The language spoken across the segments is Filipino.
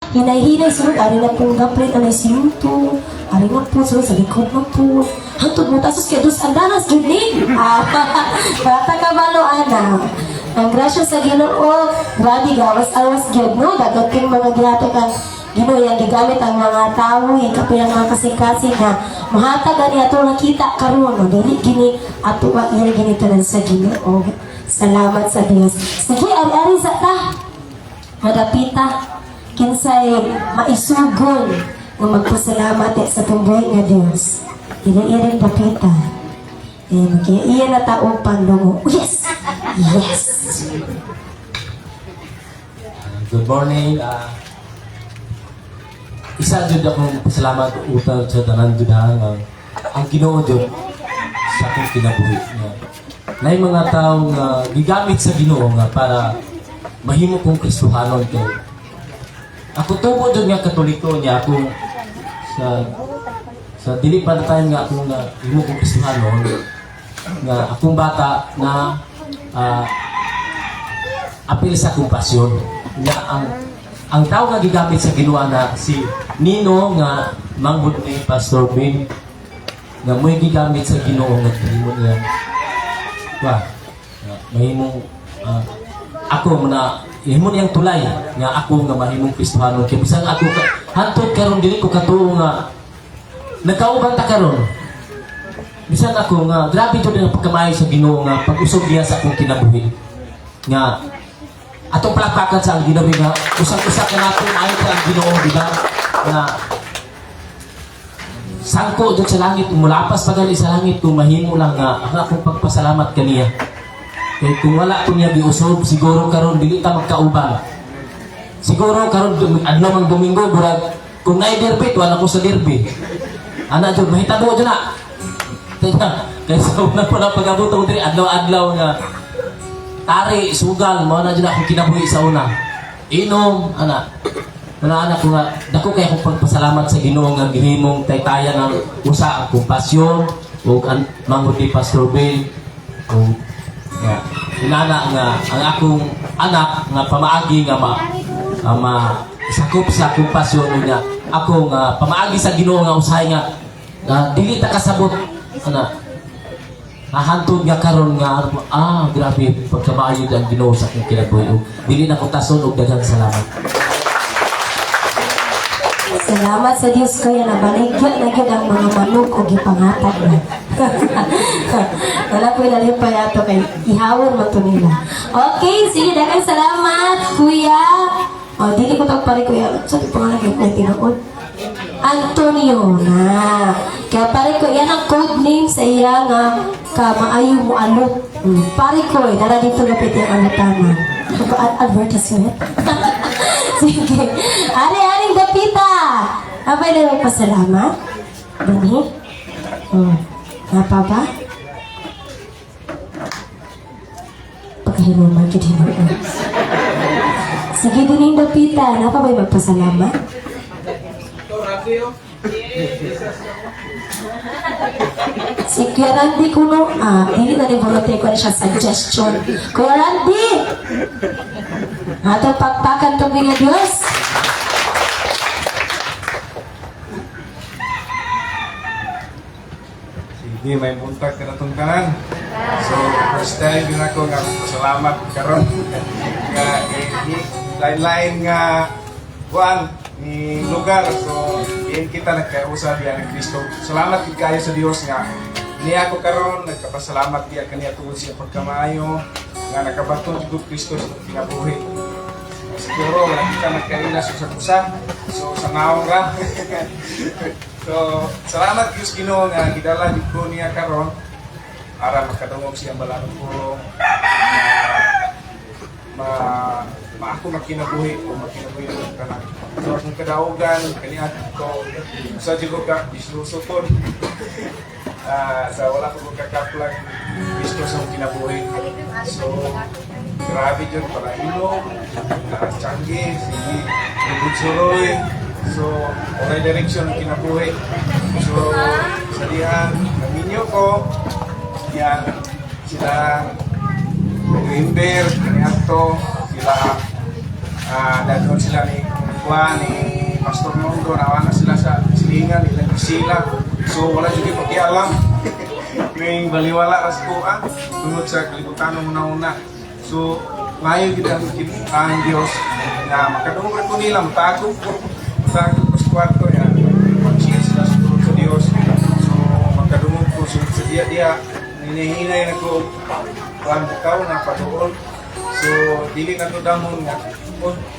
Hinay-hinay sunod, ari na pong gaplit, anay simuto, ari na po, sunod sa likod na po. Hantod mo, tasos kaya dos andanas, Judy. Bata ka malo, ana. Ang grasya sa Ginoo, grabe, gawas-awas gyud no? Dagating mga gihatag ang Ginoo, yung gigamit ang mga tao, yung kapilang mga kasing-kasing na mahatag ani ato nakita karon no? Dili gini, ato ba iya gini tanan sa Ginoo. Salamat sa Dios. Sige, ari-ari sa ta. Madapita, kinsay maisugon na magpasalamat sa tumboy nga Dios. Iri-iring dapita. Iya na taong panlungo. Yes! Yes! Good morning. Isa jud akong pasalamat utang sa tanan jud ang Ginoo jud sa akong kinabuhi niya. Nay mga tawo nga gigamit sa Ginoo nga para mahimo kong Kristohanon kay ako tubo jud nga Katoliko niya ako sa dili pa na time nga ako nga himo kong Kristohanon nga akong bata na apil sa kumpasyon nga ang tao nga gigamit sa Ginoo na si Nino nga manghud ni Pastor Ben nga mo'y gigamit sa Ginoo nga himo niya mahimong ako na himo niyang tulay nga ako nga mahimong Kristohanon kay bisan ako hantod karon dili ko katuo nga nagkauban ta karon bisan ako nga grabe jud ang pagkamayo sa Ginoo nga pag-usog niya sa akong kinabuhi nga atong palakpakan sa Ginoo nga usag-usag ka natin ayo sa Ginoo di ba nga sangko jud sa langit mulapas pagali sa langit kung mahimo lang nga ang akong pagpasalamat kaniya kay kung wala ko niya giusog siguro karon dili ta magkauban siguro karon adlaw mang Domingo burag kung naay derby wala ko sa derby ana jud mahitabo jud na kaya sa una po na pag-abot ako diri adlaw-adlaw nga tari, sugal, mo na dyan akong kinabuhi sa una inom, anak ko nga dako kaya akong pagpasalamat sa Ginoo nga gihimong taytayan ng usa ang kumpasyon o manghud ni Pastor Ben o inana nga ang akong anak nga pamaagi nga sakop sa kumpasyon niya ako nga pamaagi sa Ginoo nga usahay nga dili ta kasabot hantod nga karon nga grabe pagkamaayo ang Ginoo sa akong kinabuhi dili na ko tason og daghang salamat. Salamat sa Dios kaya nabaligya na gyud ang mga manok o gipangatag na. Wala ko na rin pa yato kay ihawon man to nila. Okay, sige daghang salamat kuya. Dili ko tag pare kuya. Sa pangalan ko tinuod. Antonio na. Kaya pare ko, yan ang code name sa iya nga kamaayo mo alok. Pare ko, dara dito lapit yung alatanan. Advertisement. Sige. Ari-aring dapita. Abay na yung pasalamat. Dini? Napa ba? Pagkahinuman, jud hinuman. Sige, dini dapita. Napa ba yung magpasalamat? Si Kuya Randy kuno, hindi na rin volunteer ko na siya suggestion. Kuya Randy! Atong pagpakan itong mga Diyos. Sige, may buntag ka na itong kanan. So, first time yun ako nga salamat karon nga lain-lain nga buwan ni lugar. So, iyan kita nagkausap yan ng Kristo. Salamat kayo sa Diyos nga. Niya ako karon nagkapasalamat diya kaniya tungod siya pagkamayo nga nakabaton sa Kristo sa kinabuhi. Siguro wala kita nagkaila sa usa. So, sa naong ra. So, salamat Diyos Ginoo nga gidala gid ko niya karon para makadungog siya balang ko ako makinabuhi o makinabuhi ng kanan. So, akong kadaugan, kaniya ko, sa Diyo ka, islusukon. Sa wala ko kakaplag, Kristo sa kinabuhi. So, grabe dyan para ilong, tiyanggi, sige, nagutsuroy. So, oray direksyon ng kinabuhi. So, sa diyan, naminyo ko, yan, sila, nag-imber, kaniya to, sila, dadon sila ni Juan, ni Pastor Mondo, nawa na sila sa silingan, ilang sila. So wala juga pakialam. Ngayong baliwala as ko tungod sa kalibutan ng una-una. So mayo gid ang Dios na makadungog ko nila matagog ko sa kwarto ya. Mag-share sila sa tulong sa Dios. So makadungog ko sa dia hinahinay na ko kuan bitaw na paduol. So dili na to damon nga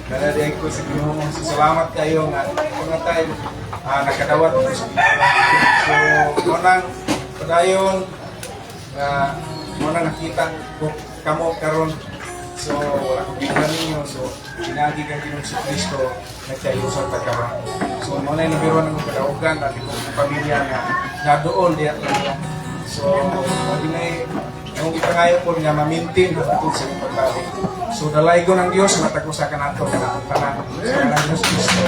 dahil ko sa Ginoo sa salamat kayo nga mga tayo nakadawat ko sa Ginoo. So unang padayon muna nakita ko kamo karon. So wala ko tingnan ninyo. So ginagi kang Ginoo si Kristo nagkayo sa karon. So muna yung nabiro ng kadaugan at itong pamilya nga nadoon diya lang. So hindi yung ipangayo po nga ma-maintain na ito sa inyong pagkabi. So dalay ko ng Diyos na tagusakan nato na itong tanan. Sa kanang Diyos Kristo.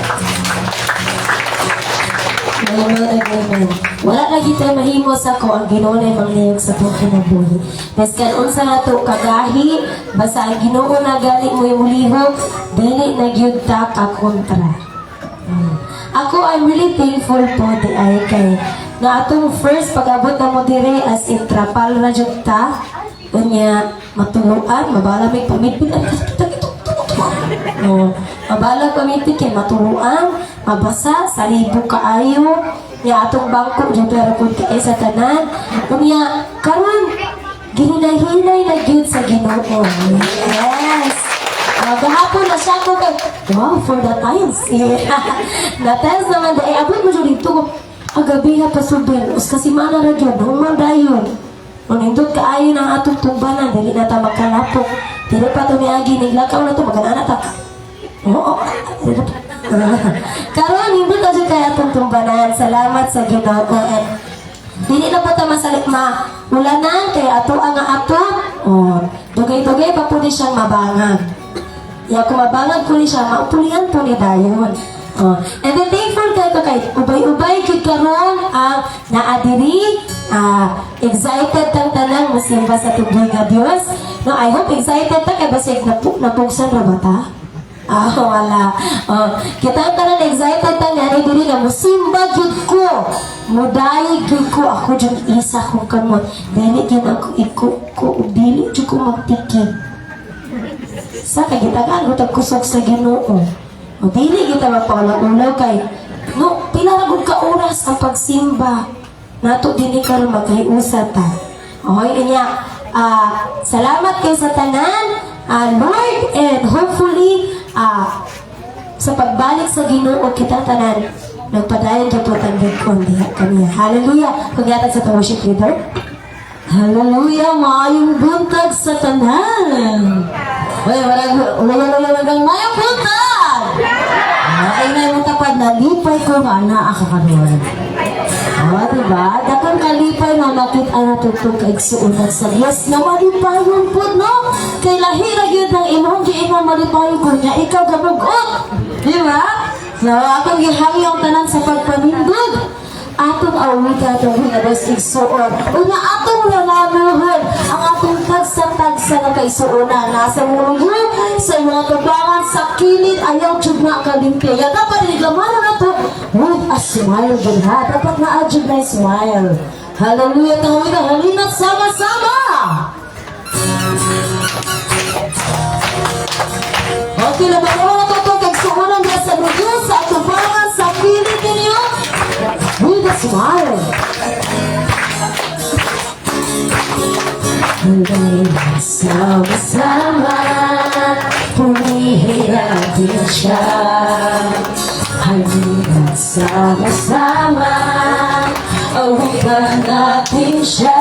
Amen. Wala lagi tayo mahimos ako ang Ginoo na mangliyog sa itong kinabuhi. Meskan unsa nga ito kagahi, basta ang Ginoo na gali mo yung lihog, dili nagyud ta ka kontra. Ako, I'm really thankful po di ay kay na atong first pag-abot na mo dire as in trapal na jud ta unya matuluan mabala may pamipid at mabala pamipid kay matuluan mabasa sa libo kaayo nya atong bangko jud pero kun kay sa tanan unya karon ginhinay na gyud sa Ginoo. Yes. Gahapon na siya ko kay wow for the times. Na-test naman dahil abot mo dyan dito ko agabi na pasubin us kasi mana ra gyud human dayon. Nindot kaayo ng atong tumbanan dili na ta makalapok. Dili pa to miagi niglakaw na to magana ta. Oo. Karon hindi ta jud kay atong tumbanan. Salamat sa Ginoo and dili na pa ta masalit ulanan kay ato ang ato. Oh, dugay-dugay pa pud siyang mabangan. Ya kumabangag ko ni siya, maupulian po ni dayon. And then thankful kayo kay ubay-ubay kid karon ang naadiri, excited tang tanang masimba sa tubig nga Dios. No, I hope excited ta kay basig napugsan ra ba ta? Wala. Kita tanan excited ta nga diri nga musimba jud ko. Mudayi jud ko ako jud isa kong kamot. Dili gid ako dili jud ko magtikid. Sa kagitagaan ko tagkusog sa Ginoo. O dili kita magpangalaw kay no pila ra gud ka oras ang pagsimba. Nato dinhi karon magkaiusa ta. Okay niya. Salamat kay sa tanan, Lord, and hopefully sa pagbalik sa Ginoo kita tanan nagpadayon jud po tanggid kon diha kaniya. Hallelujah. Kugyatan sa worship leader. Hallelujah, maayong buntag sa tanan. Wala mayong buntag. Ay na yung tapad na lipay ko nga na akakaroon. Diba? Dakang kalipay na nakita na tutong kaigsuunan sa Diyos na malipayon po, no? Kay lahira yun ng imong giingon malipayon ko niya, ikaw gabugot. Diba? So, akong gihangin ang tanan sa pagpamindod. Atong awita itong hinabas igsuon. Una atong lalamuhan ang atong tagsa-tagsa na kaisuunan. Nasa muyo, sa mga kabangan, sa kilid, ayaw tiyog na kalimpya. Dapat naglamana na ito with a smile. Dapat na-adjud na smile. Hallelujah. Tawag na halinat sama-sama. Okay, laban mo na ito kaisuunan na sa muyo, sa kabangan, sa kilid ninyo. With a smile. Hanggang sama-sama pumihirap din siya. Hanggang sama-sama awitan natin siya.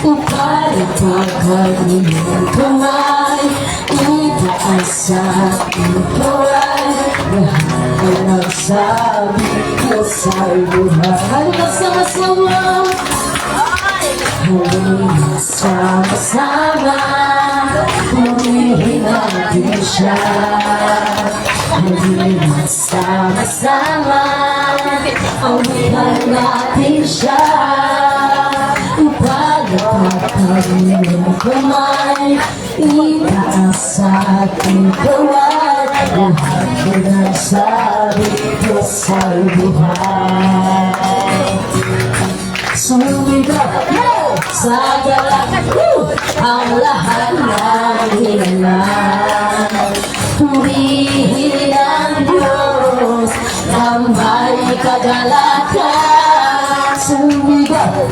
Upay pagkalimang kamay itaas sa ituway. Lahat ang nagsabi ko sa'y buhay. Hanggang sama-sama hanggang sama-sama pumihinag din siya. Hanggang sama-sama awitan natin siya. Ipagpapagin kamay itaas sa ating kawal. Lahat ng nagsabi sa buhay. Sumigaw sa galak ang lahat ng hilang. Purihin ang Diyos ng may kagalakan. Sumigaw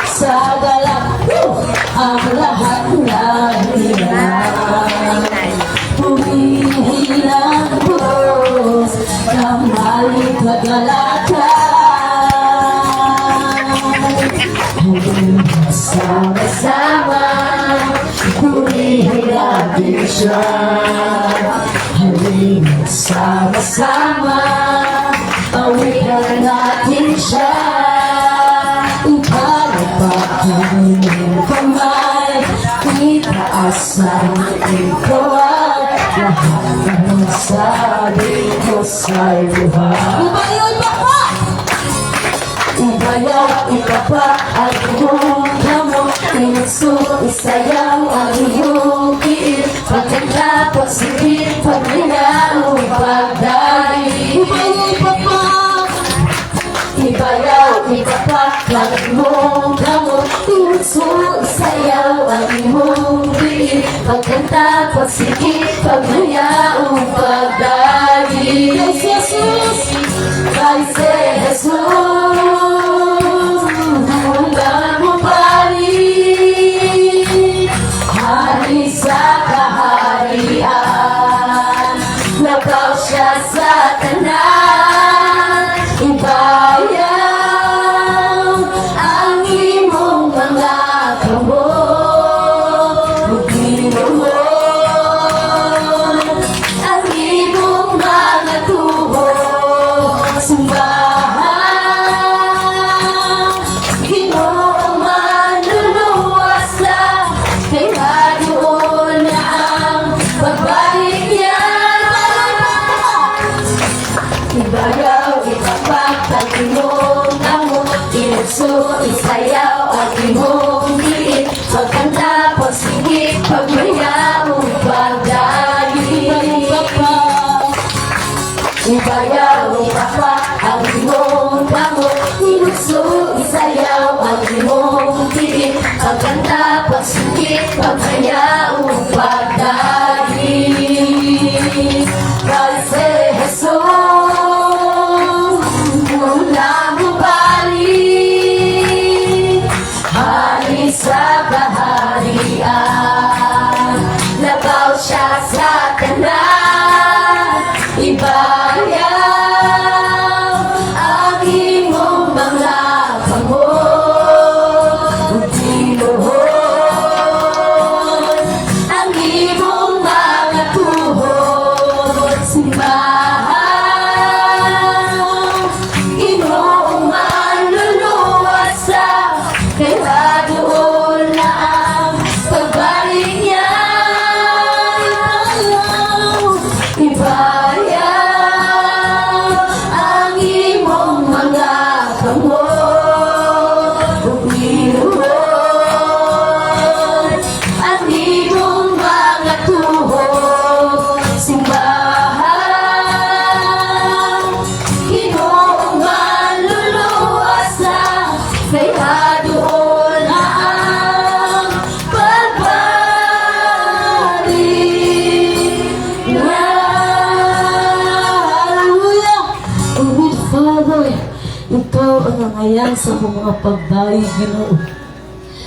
sa galak ang lahat ng hilang. Purihin ang Diyos ng may kagalakan. Sama-sama, purihin natin siya. Halina sama-sama, awitan natin siya. Ipalagpakan ng kamay, itaas ang ikaw. Lahat ng sabi ko sa'y buhay. Umayoy pa pa! Ibayaw, ikapa at iyong damo. Inagso, isayaw ang iyong kiit. Pagkanta, pagsigit, pagminaw, pagdali. Ibayaw, ikapa. Ibayaw, ikapa at iyong damo. Inagso, isayaw ang iyong kiit. Pagkanta, pagsigit, pagminaw, pagdali. Yes, Jesus! Kaise Jesus, hanggang mabalik, hari sa kaharian, nakaw siya sa tanan, ibayaw ang imong mga kamot, Panginoon, ang imong mga tuhod. Simbahan, Ginoong manluluwas na, kaya doon na ang pagbalik niya. Ibayaw, ipapagpag imong amo, inagso, isayaw ang imong diin, pagkanta, pagsigit, pagmayaw, pagdali. Ibayaw, ipapa ang imong damo, inagso, isayaw ang imong diin, pagkanta, pagsigit, pagmayaw, pagdali. Kaise Jesus, mula mo balik, hari sa kaharian, nagaw siya sa tanan, ibayaw ang imong mga kamot, Panginoon, ang imong mga tuhod. Simbahan, Ginoong manluluwas sa, kaya doon na ang pagbalik niya. Ibayaw ang imong mga kamot, Panginoon, ang imong mga tuhod. Simbahan, Ginoong manluluwas na, kaya doon na ang pagbalik niya. Hallelujah! O good Father, ikaw ang nangayan sa among mga pagdaig, Ginoo.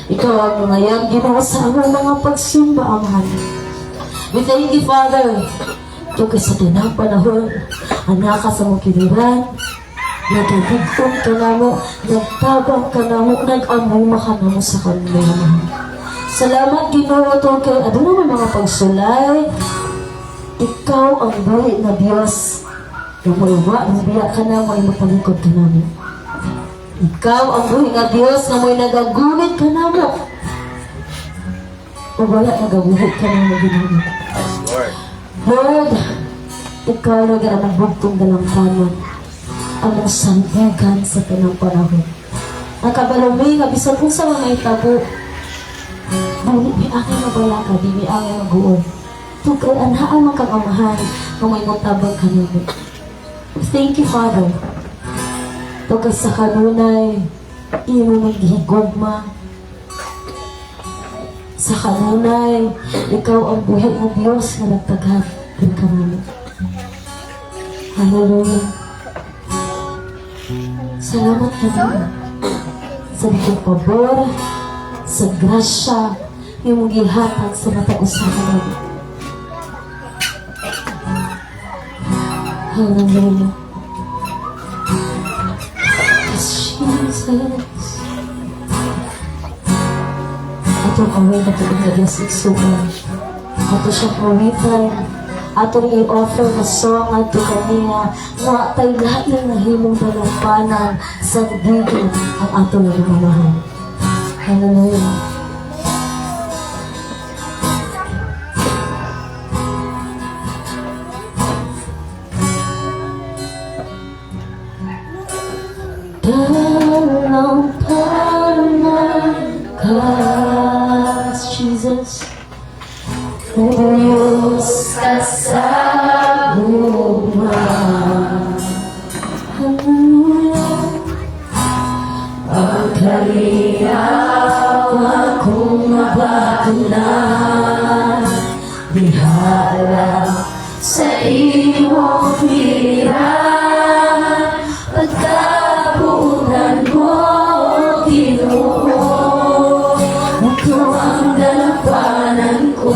Ikaw ang nangayan, Ginoo, sa among mga pagsimba, Amahan. We thank you, Father. Ito kay sa tinang panahon, anak ka sa mong kiniran, nagagigtong ka na mo, nagtabang ka na mo, nag-amuma ka na mo sa kanila, Amahan. Salamat, Ginoo, ito kay ano naman mga pagsulay. Ikaw ang buhay na Diyos. Namuiwa, nabiya ka na, may mapalikod ka na mo. Ikaw ang buhay na Diyos na may nagagunit ka na mo. O wala nagabuhit ka na mo, Ginoo. Lord, ikaw na ang bugtong dalamtanan, ang sandigan sa tanang panahon. Ang kabalumi, kabisan kung sa mga itabo, ngunit may aking mabala ka, di may aking mag-uod. Tukay anhaan man kang amahan, kung may matabang ka namin. Thank you, Father. Tugay sa kanunay, imo maghigugma. Sa kanunay, ikaw ang buhay ng Diyos na nagtaghat ng kanunay. Hallelujah. Salamat kami sa likong pabor, sa grasya, yung gihatag sa matag-usapan namin. Hallelujah. Jesus. Ato kawin na ito na Diyos igsugan. Ato siya kawitan. Ato rin i-offer na song ato kaniya na tayo lahat na himong dalampanan sa gigil ang ato na lumamahal. Hallelujah. Dalampanan ka, Jesus. Diyos ka sa luma. Hallelujah. Ang kalinaw akong mabatunan, bihala sa iyong piran, pagkabunan mo, Ginoo. Ikaw ang dalampanan ko.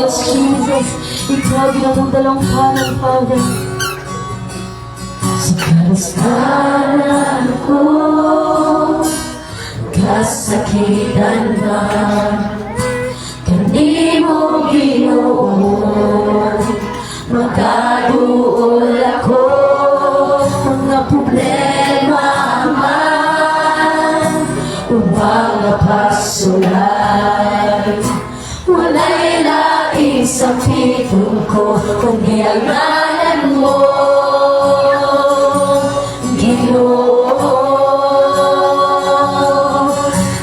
Yes, Jesus. Ikaw ang dalampanan, Father. Sa kalustanan ko, kasakitan man, kanimo Ginoo. Magkaduol ako, mga problema man, upang mapasulat. Wala'y lais sa pitong ko, kundi ang ngalan mo, Ginoo.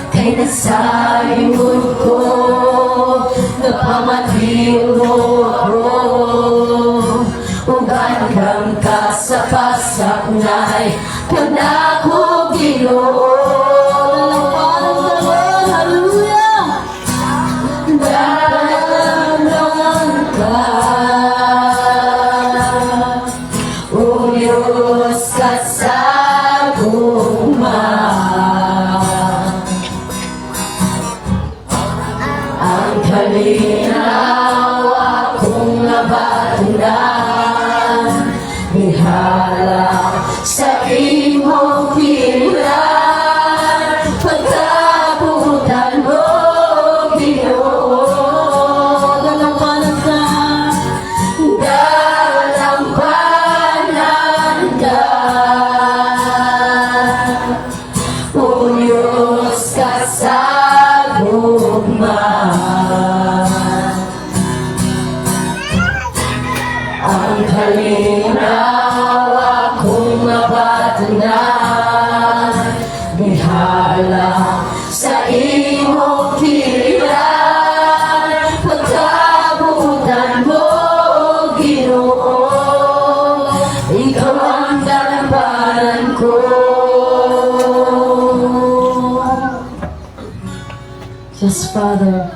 Kay nasayod ko, napamatiw mo ako, hanggang ka sa pasaknay, kanako Ginoo. Hallelujah. Dalaman ka, O Diyos ka sa guma. Ang kalinaw akong nabatunan, bihala sa imong pilan, pagkabutan mo, Ginoo. Dalampanan ka, dalampanan ka, O Diyos ka sa gugma. Ang kalinaw akong mabatunan, bihala sa imong pilan, pagkabutan mo, Ginoo. Ikaw ang dalampanan ko. Yes, Father.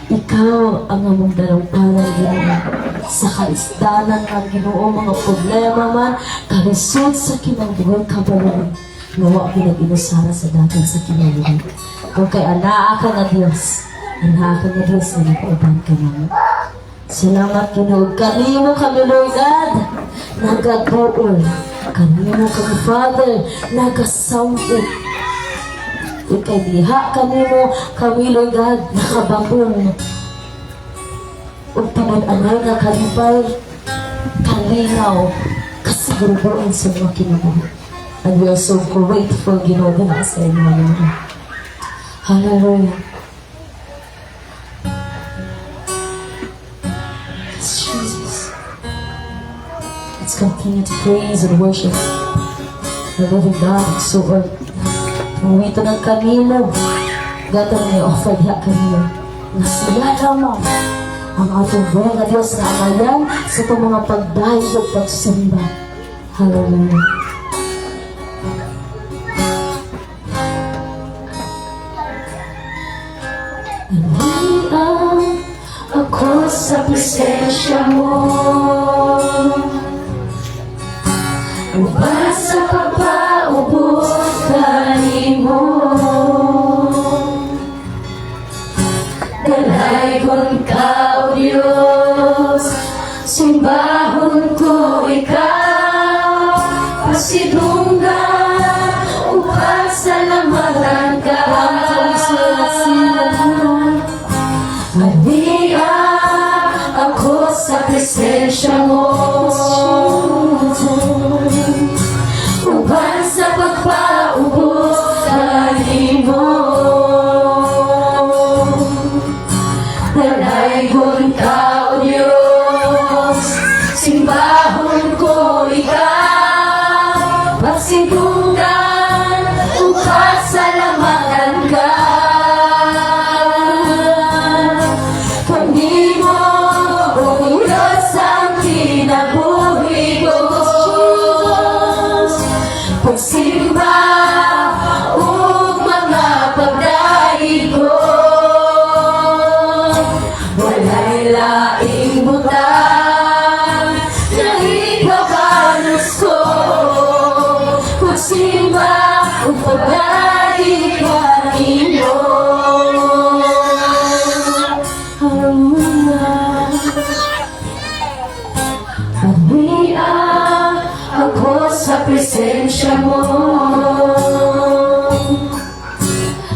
Ikaw ang among dalampanan, Ginoo. Sa kaisdanan ng Ginoo, mga problema man, kalisod sa kinangbuhay kabalong, ngawa pinag-inusara sa dagat sa kinangbuhay. Kung kay anaa ka na Diyos, anaa ka na Diyos na nag-uban ka namin. Salamat, Ginoo. Kanimo kami, Lord God, nagabuol. Kanimo kami, Father, nagasampo. Ikay diha kanimo kami, Lord God, nakababong. Ug tinag-anay nga kalipay, kalinaw, kasiguruan sa mga kinabuhi. And we are so grateful, Ginoo, na sa inyo, Lord. Hallelujah. Yes, Jesus. Let's continue to praise and worship the living God. So, ito ng kanino, gatong may offer diha kanino. Na sila lamang ang atong buhay nga Diyos na amayan sa itong mga pagdahig at pagsamba. Hallelujah. Naniang ako sa presensya mo, upang sa pagpaubos mo. Dalaygon ka, O Diyos, simbahon ko ikaw, pasidunggan upang salamatan ka. Haniya ako sa presensya mo, upang sa pagpaubos mo. Dalaygon ka, O Diyos, simbahon ko ikaw, pagsindungan upang salamatan ka. Kundi mo, O Diyos, ang kinabuhi ko, pagsimba o mga pagdaig ko. Wala'y laing butang na ikaw halos ko, pagsimba o pagdaig kanino. Hallelujah. Haniya ako sa presensya mo,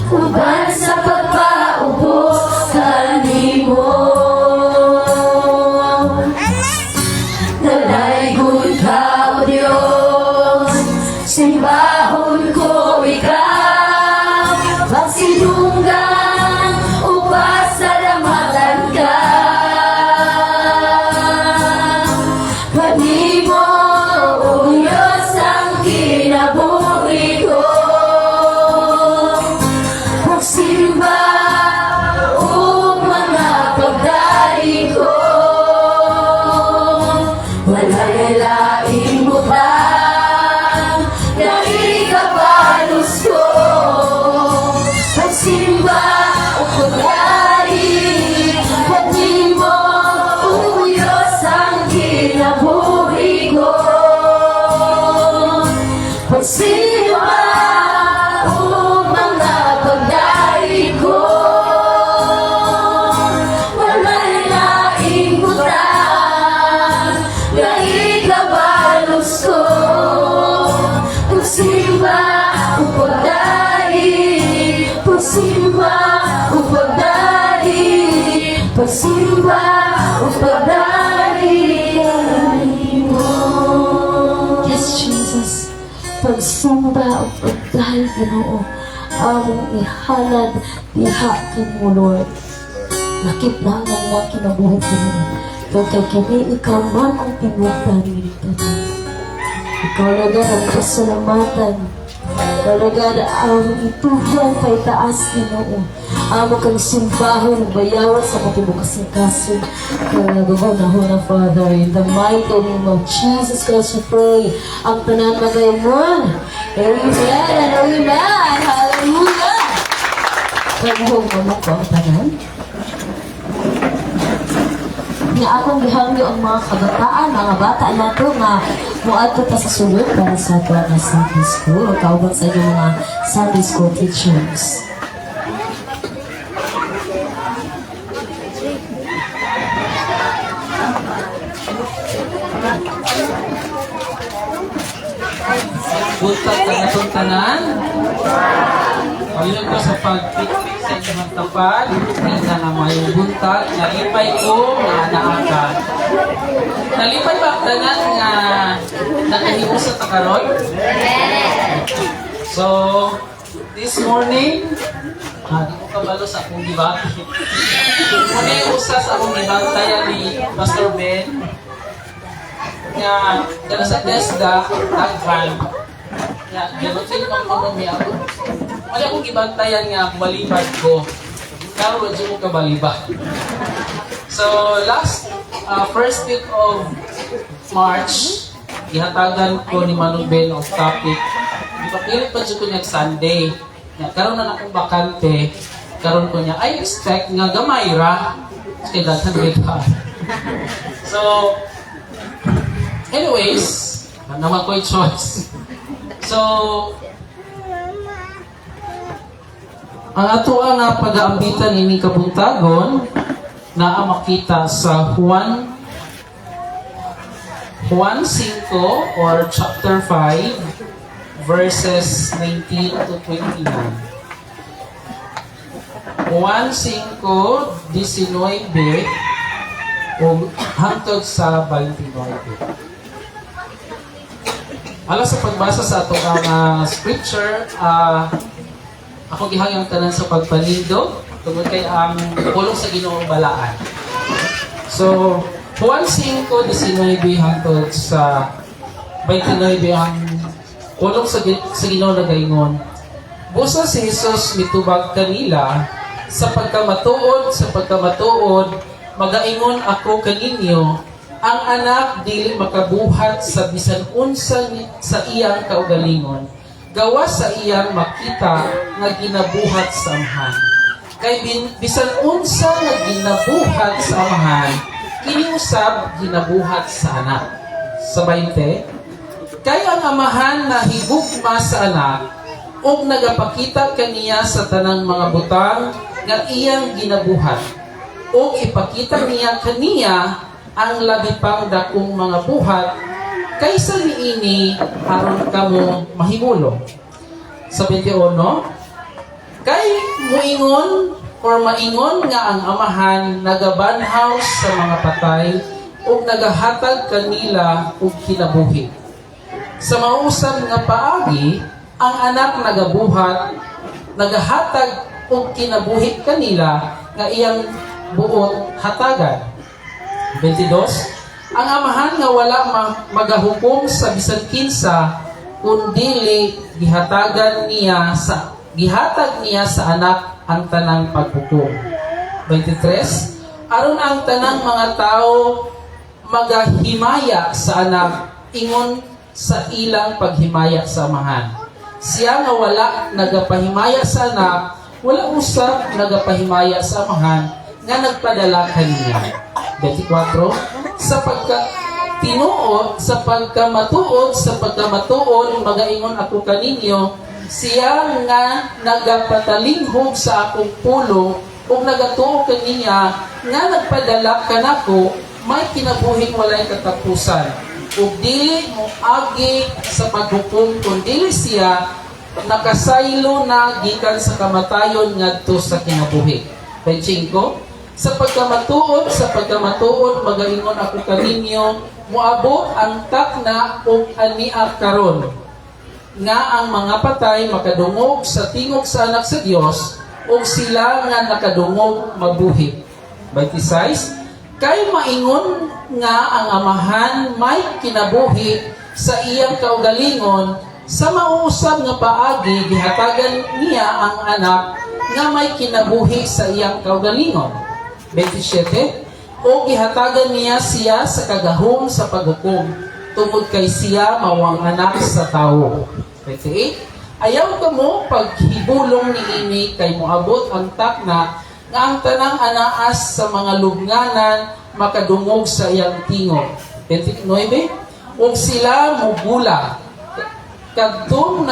uban sa pagpaubos mo. Dalaygon ka, O Diyos, simbahon ko ikaw, pagsidunggan upang salamatan ka. Pati mo, O Diyos, ang kinabuhi ko, pagsimba o mga pagdaig ko. Wala'y laing butang na ikabalos ko, pagsimba o pagdaig. Pati mo, O Diyos, ang kinabuhi ko, pagsimba o mga pagdaig ko. Wala'y laing butang na ikabalos ko, pagsimba o pagdaig, pagsimba o pagdaig, pagsimba o pagdaig mo. Yes, Jesus. Pagsimba o pagdaig, Ginoo, among ihalad diha kanimo, Lord. Lakip na ang mga kinabuhi ko nila. Kaya kini ikaw man ang pinugtan nito. Ikaw lagad ang kasalamatan. Ikaw lagad ang itugang kay taas, Ginoo. Amo kang simbahon, bayawan sa matibukas ng kaso. Kaya gagawin na Father, in the mighty name of Jesus Christ we pray. Ang tanan magayamon. Amen and amen. Hallelujah. Pagbuhog mo ko ang tanan. Nga akong gihangyo ang mga kabataan, mga bata nato nga muadto ta sa sulod para sa ato nga Sunday school o kauban sa inyong mga Sunday school teachers. Buntag ka na itong tanan. Pagilog ko sa pag-tiktik sa inyong tapad, na nga may buntag, nalipay ko na naakan. Nalipay ba ang tanan nga nakahibo sa takaroon? So, this morning, di ko kabalo sa akong dibati. Muna yung usas akong ibantayan ni Pastor Ben nga dala sa desda, tagpan. Nga, gano'n sa inyong ekonomi ako. Wala akong ibantayan nga balibad ko. Karo, wala mo kabalibad. So, last first week of March, ihatagan ko ni Manong Ben of topic. Ipapilit pa dyan ko niya Sunday. Karoon na akong bakante. Karoon ko niya, I expect nga gamay ra. Kaya datan ka. So, anyways, naman ko yung choice. So, ang ato nga pag-aambitan ini kabuntagon na makita sa Juan 5 or chapter 5 verses 19 to 29. Juan 5, 19 o hangtod sa 29. Alas sa pagbasa sa atong scripture, ako gihangyang tanan sa pagpanindo tungod kay ang pulong sa Ginoong balaan. So, Juan 5:19 hangtod sa 29 ang pulong sa Ginoo nagaingon. Busa si Jesus mitubag kanila sa pagkamatuod, magaingon ako kaninyo, ang anak dili makabuhat sa bisan unsa sa iyang kaugalingon. Gawa sa iyang makita nga ginabuhat sa amahan. Kay bisan unsa nga ginabuhat sa amahan, kini usab ginabuhat sa anak. Sa 20, kay ang amahan na higugma sa anak, ug nagapakita kaniya sa tanang mga butang nga iyang ginabuhat, ug ipakita niya kaniya ang labi pang dakong mga buhat kaysa niini aron kamo mahimulong. Sa 21, kay muingon or maingon nga ang amahan nagabanhaw sa mga patay ug nagahatag kanila og kinabuhi. Sa mausab nga paagi, ang anak nagabuhat, nagahatag og kinabuhi kanila nga iyang buot hatagan. 22, ang amahan nga wala magahukom sa bisan kinsa kundili gihatag niya sa anak ang tanang paghukom. 23, aron ang tanang mga tao magahimaya sa anak ingon sa ilang paghimaya sa amahan. Siya nga wala nagapahimaya sa anak, wala usab nagapahimaya sa amahan nga nagpadala kaniya. 24, sa pagkamatuod, magaingon ako kaninyo, siya nga nagapatalinghog sa akong pulong ug nagatuo kaniya nga nagpadala kanako may kinabuhing walay katapusan ug dili mo agi sa paghukom kundi siya nakasaylo na gikan sa kamatayon ngadto sa kinabuhi. 25, sa pagkamatuod, magaingon ako kaninyo, muabot ang takna ug aniak karon nga ang mga patay makadungog sa tingog sa anak sa Dios ug sila nga nakadungog mabuhi. 26, kay maingon nga ang amahan may kinabuhi sa iyang kaugalingon, sa mauusab nga paagi gihatagan niya ang anak nga may kinabuhi sa iyang kaugalingon. 27, o gihatagan niya siya sa kagahom sa paghukom, tungod kay siya mawang anak sa tao. 28, ayaw ka mo paghibulong niini kay moabot ang takna nga ang tanang anaas sa mga lubnganan makadungog sa iyang tingog. 29, ug sila mugula kadtong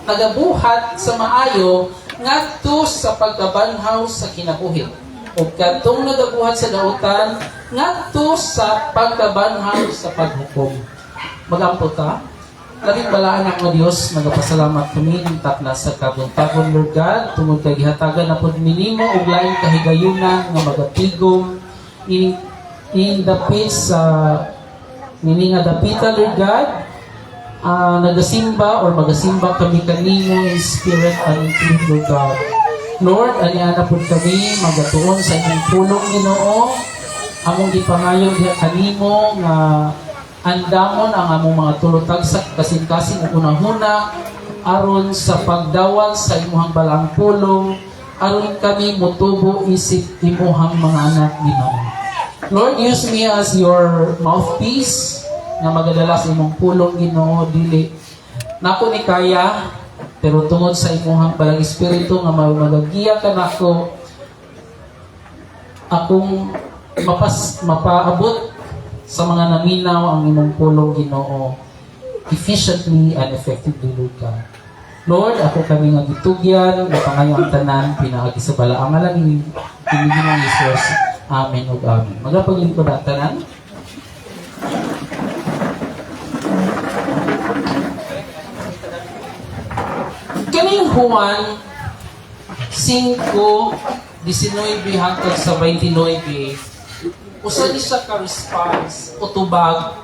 nagabuhat sa maayo ngadto sa pagkabanhaw sa kinabuhi. O kadtong nagabuhat sa dautan ngadto sa pagkabanhaw sa paghukom. Magampo ta. Labing balaan ako Dios, nagapasalamat kami ng takna sa kabuntagon Lord God, tungod kay gihatagan na pod minimo og lain kahigayunan nga magatigom in dapit sa nga dapita Lord God. Nagasimba or magasimba kami kanimo in spirit and in truth Lord God. Lord, aniana po kami magatuon sa inyong pulong Ginoo. Among gipangayo diha kanimo nga andamon ang among mga tulutag sa kasing-kasing ug unahuna aron sa pagdawat sa imong balaang pulong aron kami motubo isip imuhang mga anak Ginoo. Lord, use me as your mouthpiece na magadala sa imong pulong Ginoo, dili nako ni kaya, pero tungod sa imuhang balang espiritu nga magagiya ka nako, akong mapaabot sa mga naminaw ang imong pulong Ginoo efficiently and effectively, Lord God. Lord, ako kami nga gitugyan, napangayo ang tanan, pinaagi sa bala. Ang alam ni Pilipinas Jesus. Amen o amen. Magapagin ko na tanan. Kaning Juan 5:19 hangtod sa 29, usa ni siya ka response o tubag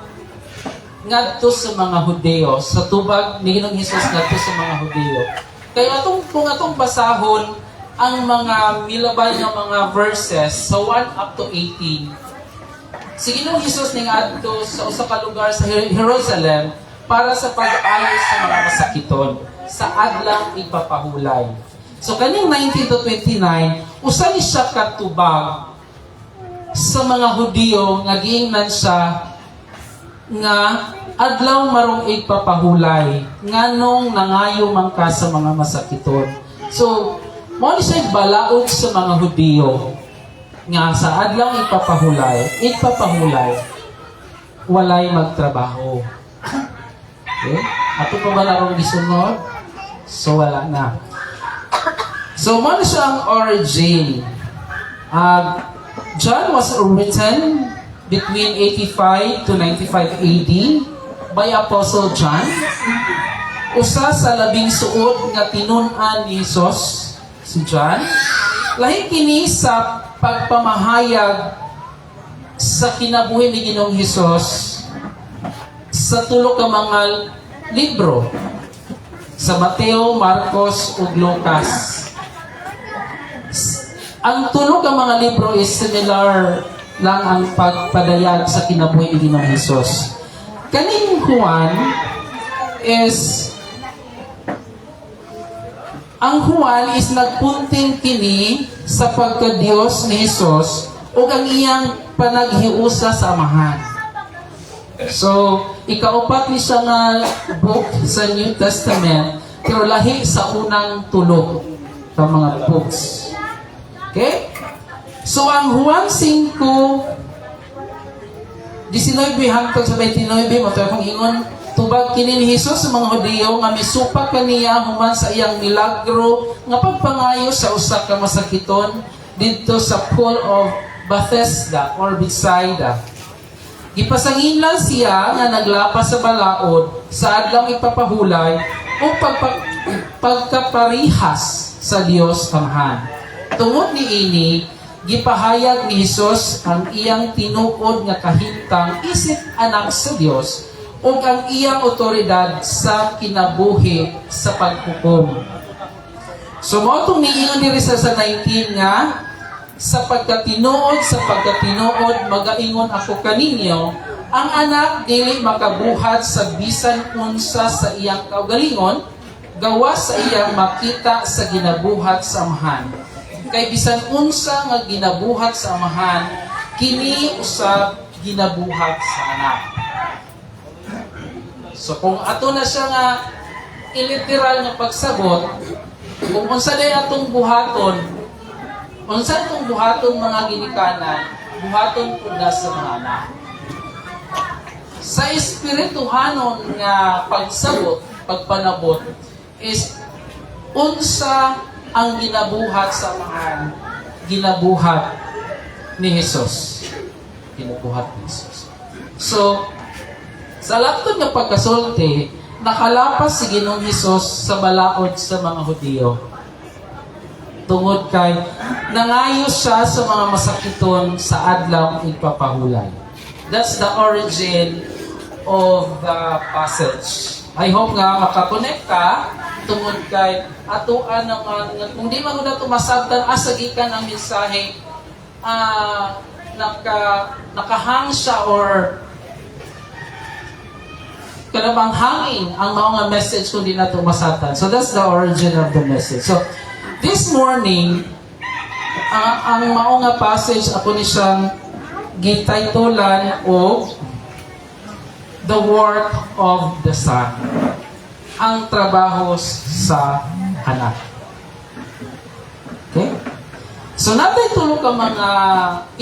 ngadto sa mga Hudeo, sa tubag ni Ginoong Hesus ngadto sa mga Hudeo. Kaya kung atong basahon ang mga milabay nga mga verses sa 1 up to 18, si Ginoong Hesus ning adto sa usa ka lugar sa Jerusalem para sa pag-ayos sa mga masakiton sa adlang ipapahulay. So kaning 19 to 29, usa ni siya ka tubag sa mga Hudyo nga giingnan siya nga adlaw marong ipapahulay nganong nangayo man ka sa mga masakiton. So mo ni siya balaod sa mga Hudyo nga sa adlaw ipapahulay walay magtrabaho. Okay? Ato pa ba larong gisunod? So wala na. So mo ni siya ang origin. John was written between 85 to 95 AD by Apostle John. Usa sa labing suod nga tinun-an ni Jesus, si John. Lahi kini sa pagpamahayag sa kinabuhi ni Ginoong Hesus sa tulo ka mga libro, sa Mateo, Marcos, ug Lucas. Ang tulo ka mga libro is similar lang ang pagpadayag sa kinabuhi ni Ginoong Hesus. Kaning Juan is nagpunting kini sa pagka-Dios ni Hesus ug ang iyang panaghiusa sa Amahan. So, ikaupat ni siya nga book sa New Testament, pero lahi sa unang tulo ka mga books. Okay? So, ang Juan 5:19 hangtod sa 29, mato akong ingon, tubag kini ni Hesus sa mga Hudyo nga misupak kaniya human sa iyang milagro nga pagpangayo sa usa ka masakiton didto sa pool of Bethesda or Bethsaida. Gipasanginlan siya nga naglapas sa balaod sa adlaw ipapahulay o pagkaparihas sa Dios Amahan. Tungod niini, gipahayag ni Hesus ang iyang tinuod nga kahimtang isip anak sa Dios ug ang iyang otoridad sa kinabuhi sa paghukom. So mo itong niingon diri sa 19 nga sa pagkatinuod magaingon ako kaninyo, ang anak dili makabuhat sa bisan unsa sa iyang kaugalingon gawas sa iyang makita sa ginabuhat sa Amahan. Kay bisan unsa nga ginabuhat sa Amahan, kini usab ginabuhat sa anak. So kung ato na siya nga iliteral nga pagsabot, kung unsa day atong buhaton, unsa itong buhaton mga ginikanan, buhaton pud na sa mga anak. Sa espirituhanon nga pagsabot, pagpanabot is unsa ang ginabuhat sa Amahan, ginabuhat ni Hesus. Ginabuhat ni Hesus. So, sa laktod nga pagkasulti, nakalapas si Ginoong Hesus sa balaod sa mga Hudyo. Tungod kay nangayos siya sa mga masakiton sa adlaw ipapahulay. That's the origin of the passage. I hope nga makakonect ka tungod kay atuan naman kung di man na tumasabtan asagikan ang mensahe nakahang siya or kanabang hanging ang mga message kung di na tumasabtan. So that's the origin of the message. So This morning, ang mao nga passage ako ni siyang gitaytolan og The Work of the Son. Ang trabaho sa anak. Okay? So natay tulo ka mga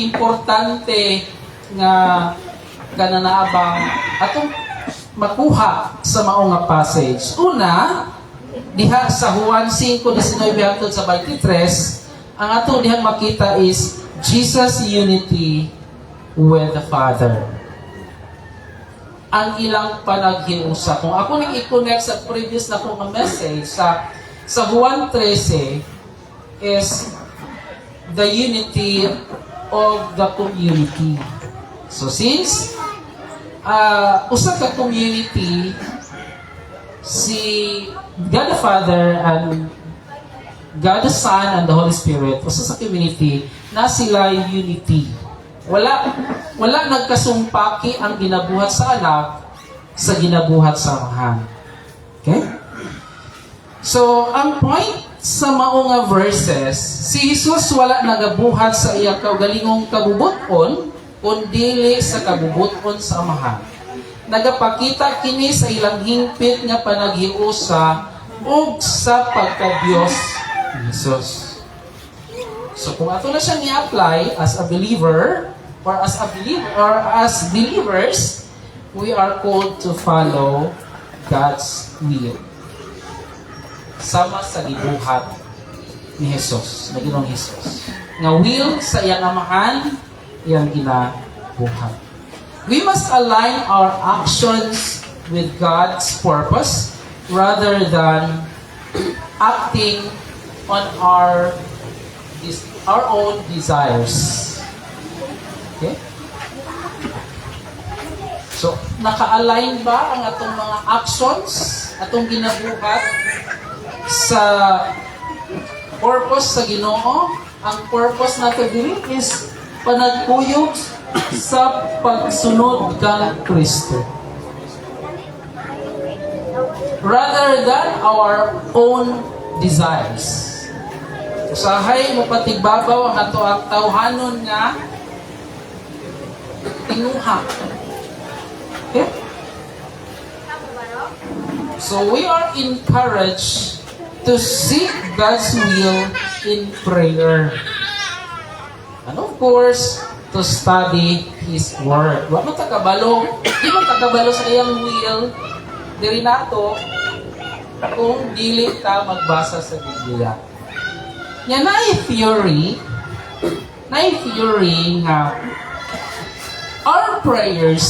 importante nga kananaabang atong makuha sa mao nga passage. Una, diha sa Juan 5:19 hangtod sa 23, ang atong dihang makita is Jesus' unity with the Father. Ang ilang panaghiusa. Kung ako nang i-connect sa previous na kong message sa Juan 13 is the unity of the community. So since usa ka community, si God the Father and God the Son and the Holy Spirit, usa sa community na sila unity. Wala nagkasumpaki ang ginabuhat sa anak sa ginabuhat sa amahan. Okay? So, ang point sa mao nga verses, si Jesus wala nagabuhat sa iyang kaugalingong kabubuton, kundi sa kabubuton sa amahan. Nagapakita kini sa ilang hingpit nga panaghiusa ug sa pagka-Dios ni Jesus. So kung ato na siya ni-apply as a believer or as believers, we are called to follow God's will. Sama sa gibuhat ni Jesus, na Ginoong Jesus. Nga will sa iyang amahan, iyang ginabuhat. We must align our actions with God's purpose rather than acting on our own desires. Okay? So, naka-align ba ang atong mga actions, atong ginabuhat sa purpose sa Ginoo? Ang purpose natin dili is panagkuyog sa pagsunod kang Kristo. Rather than our own desires. Usahay mo patigbabaw ang ato ang tawhanon nga tinuha. Okay? So we are encouraged to seek God's will in prayer. And of course, to study His Word. Wa man takabalo, di man takabalo sa iyang will, diri nato kung dili ka magbasa sa Biblia. Nya naay theory nga our prayers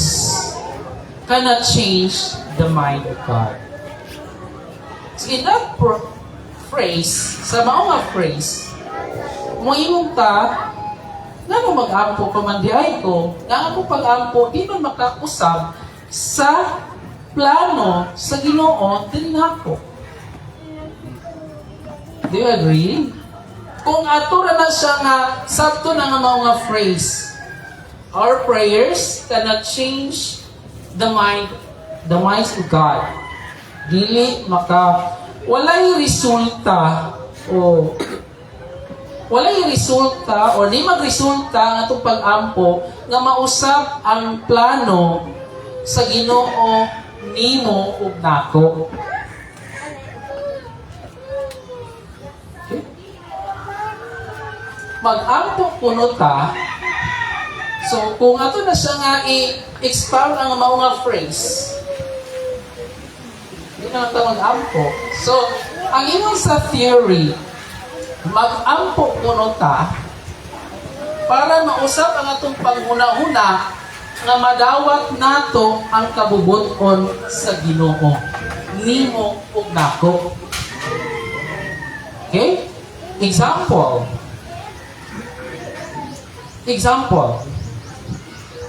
cannot change the mind of God. So in that phrase, sa mao nga phrase, moingon ta nga mo mag-ampo pa man di ay ko, nga ako pag-ampo, di man makausab sa plano sa Ginoo din nako. Do you agree? Kung ato na siya nga sakto na nga mao nga phrase, our prayers cannot change the minds of God. Dili walay resulta o di magresulta ang atong pag-ampo nga mausap ang plano sa Ginoo nimo ug nako. Okay? Mag-ampo kuno ta. So kung ato na siya nga i-expound ang mao nga phrase, hindi na ito mag-ampo. So, ang ingon sa theory, mag-ampo kuno ta para mausap ang atong panghuna-huna nga madawat nato ang kabubuton sa Ginoo nimo ug nako. Okay? Example.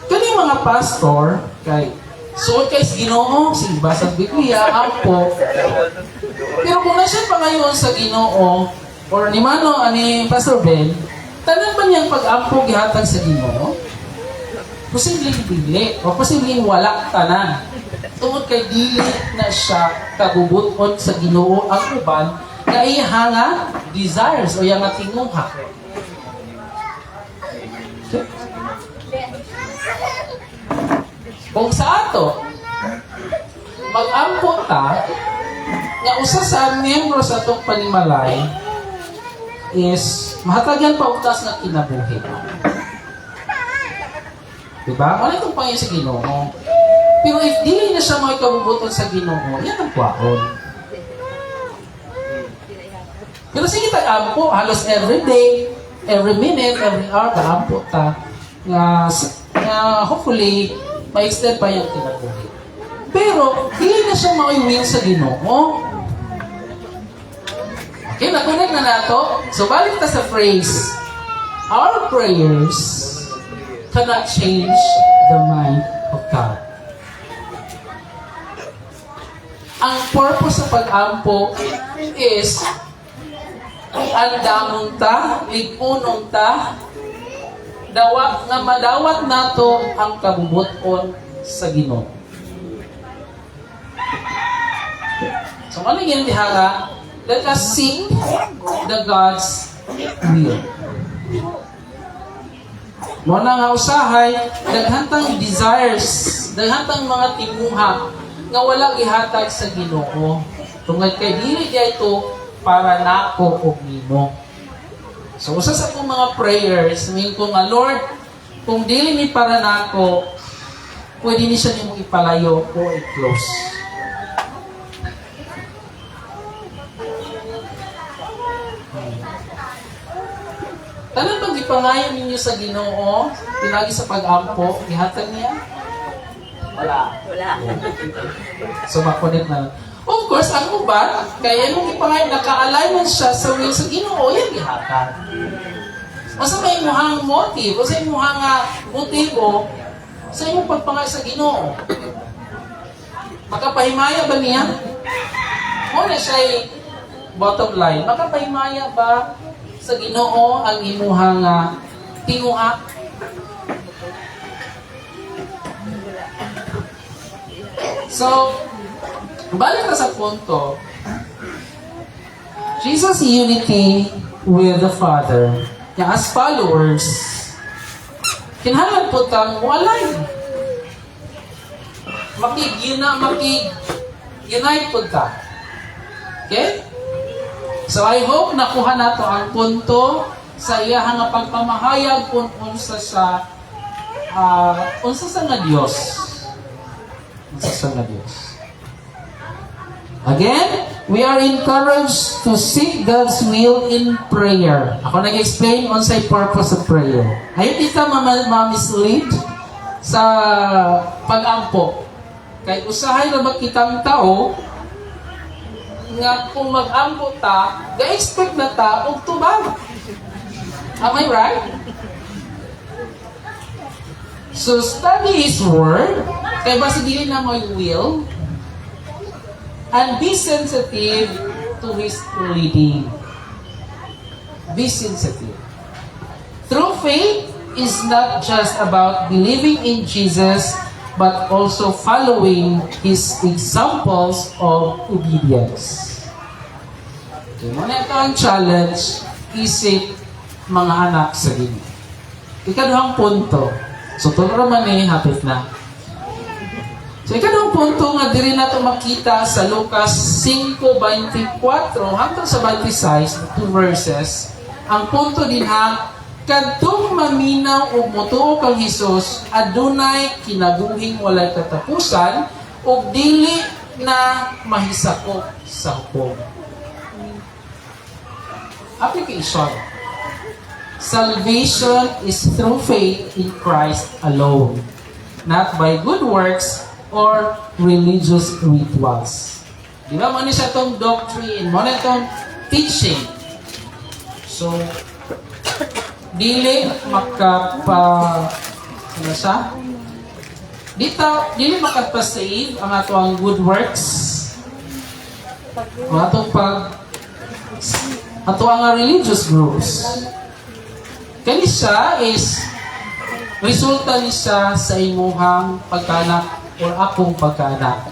Kani mga pastor kay suot kay sa Ginoo, sigbasa sa Biblia, ampo. Pero kung nasa pa ngayon sa Ginoo, or ni Mano, ani Pastor Ben, tanan ba niyang pag-ampo gihatag sa Ginoo? Posibleng dili, o posibleng wala tanan. Tungod kay dili na siya kabubuton sa Ginoo ang uban, nga ihanga desires o yang nga tinguha. Okay? Kung sa ato, mag-ampo ta, nga usa sa miyembro sa atong panimalay is mahatagan pa utas nga kinabuhi. Diba? Ano itong Panginoon sa Ginoo? Pero if dili na siya mga kabubuton sa Ginoo, yan ang kwaon. Pero sige tag-ampo, halos every day, every minute, every hour, tag-ampo ta. Nga hopefully, ma-extend pa yung kinabuhi. Pero, dili na siya maiwin sa Ginoo. Okay, na-connect na nato. So, balik ta sa phrase, our prayers cannot change the mind of God. Ang purpose sa pag-ampo is andamon ta, lipunong ta, dawat nga madawat nato ang kabubuton sa Ginoo. So, ano yung dihara? Let us seek the God's will. Muna nga usahay, daghantang desires, daghantang mga timuha nga wala gihatag sa Ginoo. Tungod kay dili dia ito para nako og nimo. So usa sa akong mga prayers, sabihin ko nga, Lord, kung dili ni para nako, pwede ni siya nimong ipalayo o i-close. Tanan bang ipangayon ninyo sa Ginoo, pinagi sa pag-ampo, ihatag niya? Wala. So, makunik na. Of course, ang uban, kaya mong ipangayon, naka-alignment siya sa will sa Ginoo, yan ihatag. Masa may imuhang motive, o sa imuhang motibo, sa imong pagpangay sa Ginoo. Makapahimaya ba niya? Muna siya bottom line. Makapahimaya ba sa Ginoo ang imuhang tinguha? So, balik na sa punto. Jesus' unity with the Father. As followers, kinahanglan po tang walay. Makig-unite po ta. Okay? So I hope nakuha nato ang punto sa iyahang pagpamahayag kung unsa sa nga Dios. Unsa sa nga Dios. Again, we are encouraged to seek God's will in prayer. Ako nag-explain on sa purpose of prayer. Ayaw kita ma-mislead sa pag-ampo. Kaya usahay na ba kitang tao nga kung mag-ampo ta, ga-expect na ta og tubag. Am I right? So study His Word, kaya basta dili na mo yung will, and be sensitive to His leading. Be sensitive. True faith is not just about believing in Jesus, but also following His examples of obedience. Okay, muna ito ang challenge, isip mga anak sa Ginoo. Ikaduhang punto. So, tulad naman hapit na. So, ikaduhang punto nga diri nato makita sa Lucas 5:24 hangtod sa 26, 2 verses. Ang punto din kadtong maminaw o motuo kang Hesus, adunay kinabuhing walay katapusan o dili na mahisakop sa hukom. Application. Salvation is through faith in Christ alone, not by good works or religious rituals. Di ba mo ni siya itong doctrine, mo na itong teaching. So, dili ano siya? Dili makapasave ang ato ang good works. Ang atong ato ang religious groups. Kani siya is resulta ni siya sa imuhang pagkanak o akong pagkanak.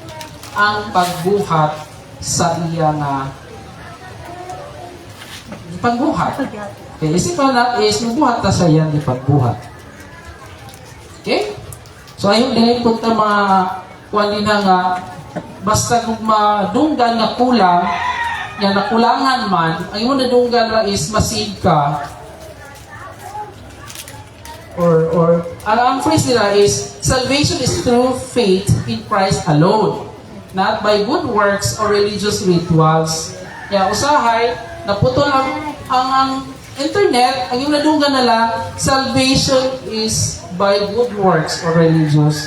Ang pagbuhat sa iya pagbuhat. Okay, isipan na is magbuhat ta sa iyang ipagbuhat. Okay? So ayun din kung ta mga kuan din nga basta kung madunggan nga kulang, yan nakulangan man, ang imo nadunggan ra is masid ka. Or ang phrase nila is salvation is through faith in Christ alone, not by good works or religious rituals. Ya usahay naputol ang internet, ang iyong nadunggan na lang, salvation is by good works or religious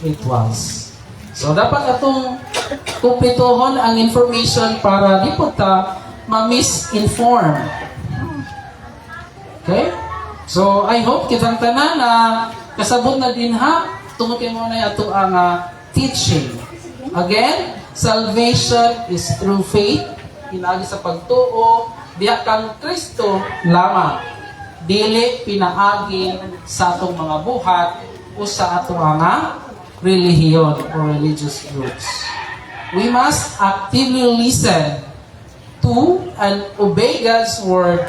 rituals. So, dapat atong kumpletuhon ang information para di po ta ma-misinform. Okay? So, I hope kitang tanan na kasabot na din ha, tungod kayo muna ito ang teaching. Again, salvation is through faith, inagi sa pagtuo, diya kang Kristo lamang, dili pinaagi sa atong mga buhat o sa atong mga relihiyon or religious groups. We must actively listen to and obey God's word,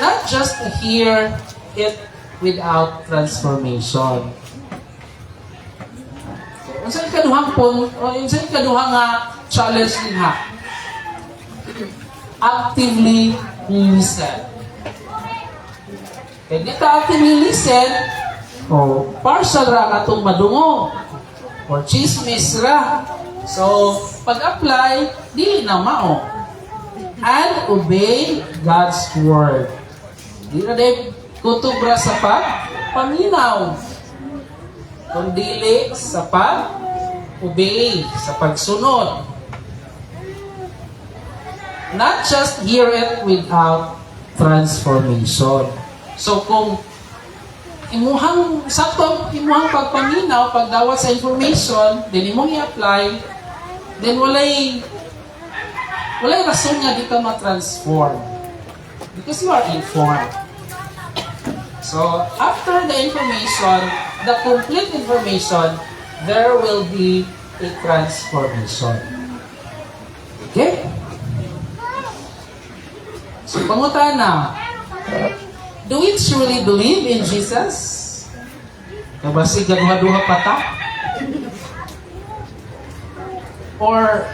not just to hear it without transformation. Unsay kaduhang unsay kaduhang challenge din ha? Actively listen. Kaya di ka actively listen, partial ra ka itong madungo, or chismis ra. So, pag-apply, di na mao. And obey God's word. Di na din kutob ra sa paminaw. Kundili sa pag-obey, sa pagsunod. Not just hear it without transformation. So kung imuhang imuhang pagpaminaw, pagdawat sa information, then imong i-apply, then walay rason nga di ka ma-transform. Because you are informed. So after the information, the complete information, there will be a transformation. Okay? So, pangutana, do we truly believe in Jesus? Kabasi gaduha-duha pata? Or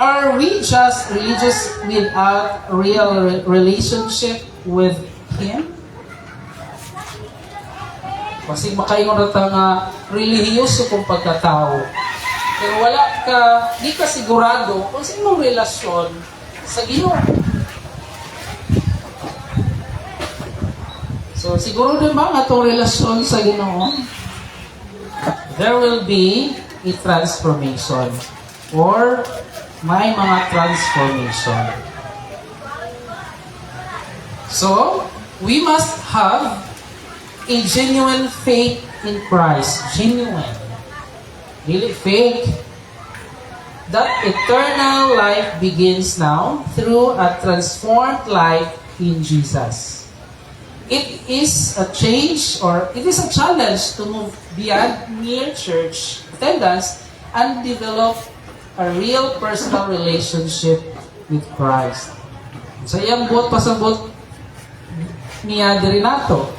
are we just religious without real relationship with Him? Kasi makaingon rata nga relihiyoso kong pagkatao. Pero di ka sigurado kung sa imong relasyon sa Ginoo. So, siguro din ba nga itong relasyon sa Ginoo? There will be a transformation or may mga transformation. So, we must have a genuine faith in Christ. Genuine. Really fake. That eternal life begins now through a transformed life in Jesus. It is a change or it is a challenge to move beyond mere church attendance and develop a real personal relationship with Christ. So, iyang buot pasabot niya diri nato.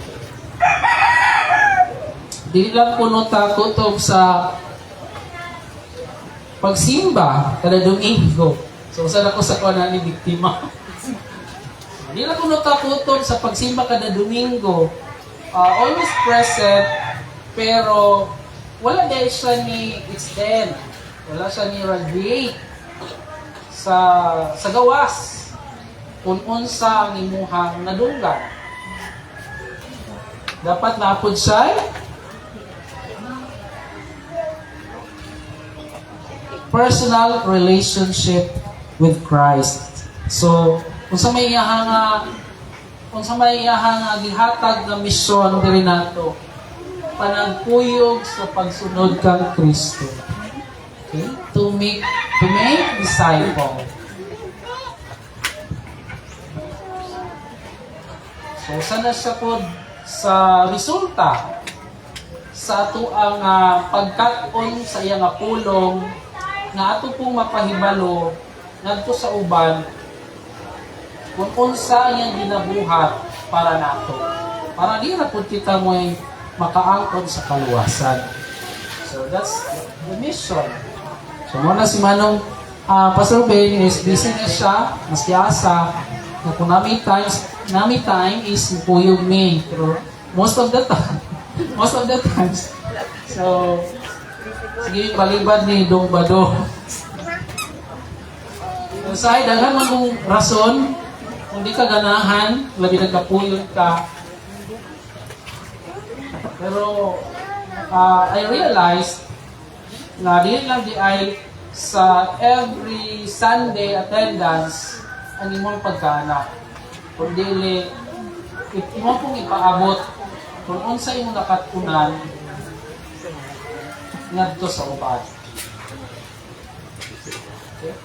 Dili lang kuno ta kutob sa pagsimba kada Domingo. So, usan ako sa kuan ni biktima. Di lang kuno ta kutob sa pagsimba kada Domingo. Always present, pero wala dahil siya ni extend. Wala siya ni radiate sa gawas. Kung unsa ang imuhang nadunggan. Dapat napod siya personal relationship with Christ. So, kung sa may iyahang gihatag na misyon diri nato, panagpuyog sa pagsunod kang Kristo. Okay? To make disciple. So, sana siya po sa resulta sa ato ang pagkat-on sa iyang pulong na ato pong mapahibalo ngadto sa uban kung unsa iyang ginabuhat para nato. Para di na pud kita mo'y makaangkon sa kaluwasan. So that's the mission. So muna si Manong Pastor Ben is busy na siya, maski asa, na kung nami time is puyog me. Pero most of the times, so sige balibad ni Dong Bado. So sa daghan man mong rason, kung di ka ganahan, labi nagkapuyod ka. Pero I realized na di lang di ay sa every Sunday attendance ang imong pagkaanak. Kung dili, imo pong ipaabot kung unsa imong nakatunan ngadto sa uban. Okay?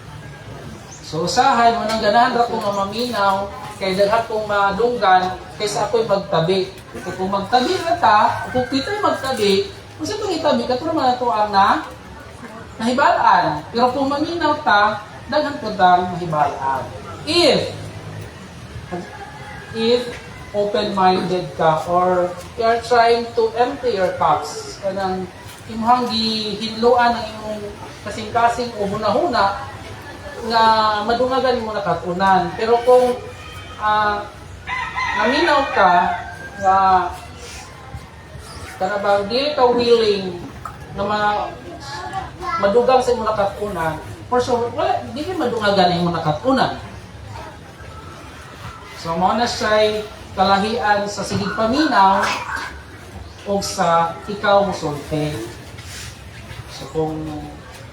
So usahay mo nang ganahan ra ko nga maminaw kay daghan kong madunggan kaysa ako'y magtabi. Kung magtabi na ta, kung kita'y magtabi, kung sa itong itabi, katulad man ito ang nahibalaan. Pero kung maminaw ta, daghan po tang mahibalaan. If open-minded ka or you are trying to empty your cups, kanang imong gihinluan ang imong kasing-kasing o huna-huna nga madungagan mo nakatunan. Pero kung naminaw ka nga kanabang di ka willing na madugang sa imong nakatunan, for sure, wala, di ka madungagan ang imong nakatunan. So, mo na siya'y kalahian sa sigig paminaw o sa ikaw musulti. So, kung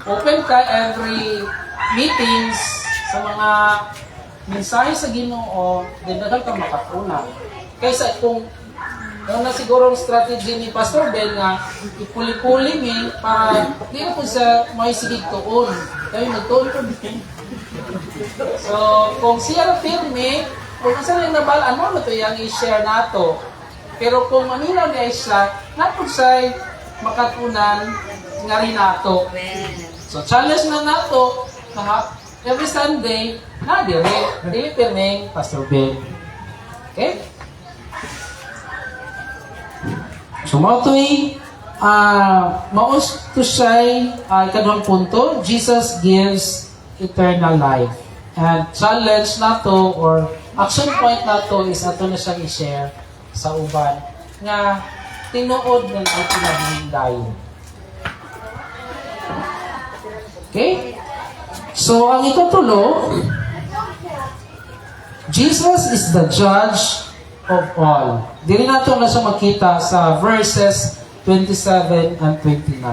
open ka every meetings sa mga mensahe sa Ginoo, dinadal ka makatunan. Kaysa kung ano na siguro ang strategy ni Pastor Ben nga ipuli-puli mi para di na po sa may sigig tuon. Kaya magtuon ko din. So, kung siya firme, kung saan yung nabalaan mo, ito yung i-share nato. Pero kung maminaw niya siya, nato siya'y makatunan nga rin nato. So, challenge na nato, every Sunday, na dili pirmeng Pastor Ben. Okay? So, mauto'y, maus to siya'y ikaduhang punto, Jesus gives eternal life. And challenge nato or action point nato is ato na siyang i-share sa uban nga tinuod ng ay pinahihindayon. Okay? So, ang ikatulo, Jesus is the judge of all. Dili nato na siya makita sa verses 27 and 29.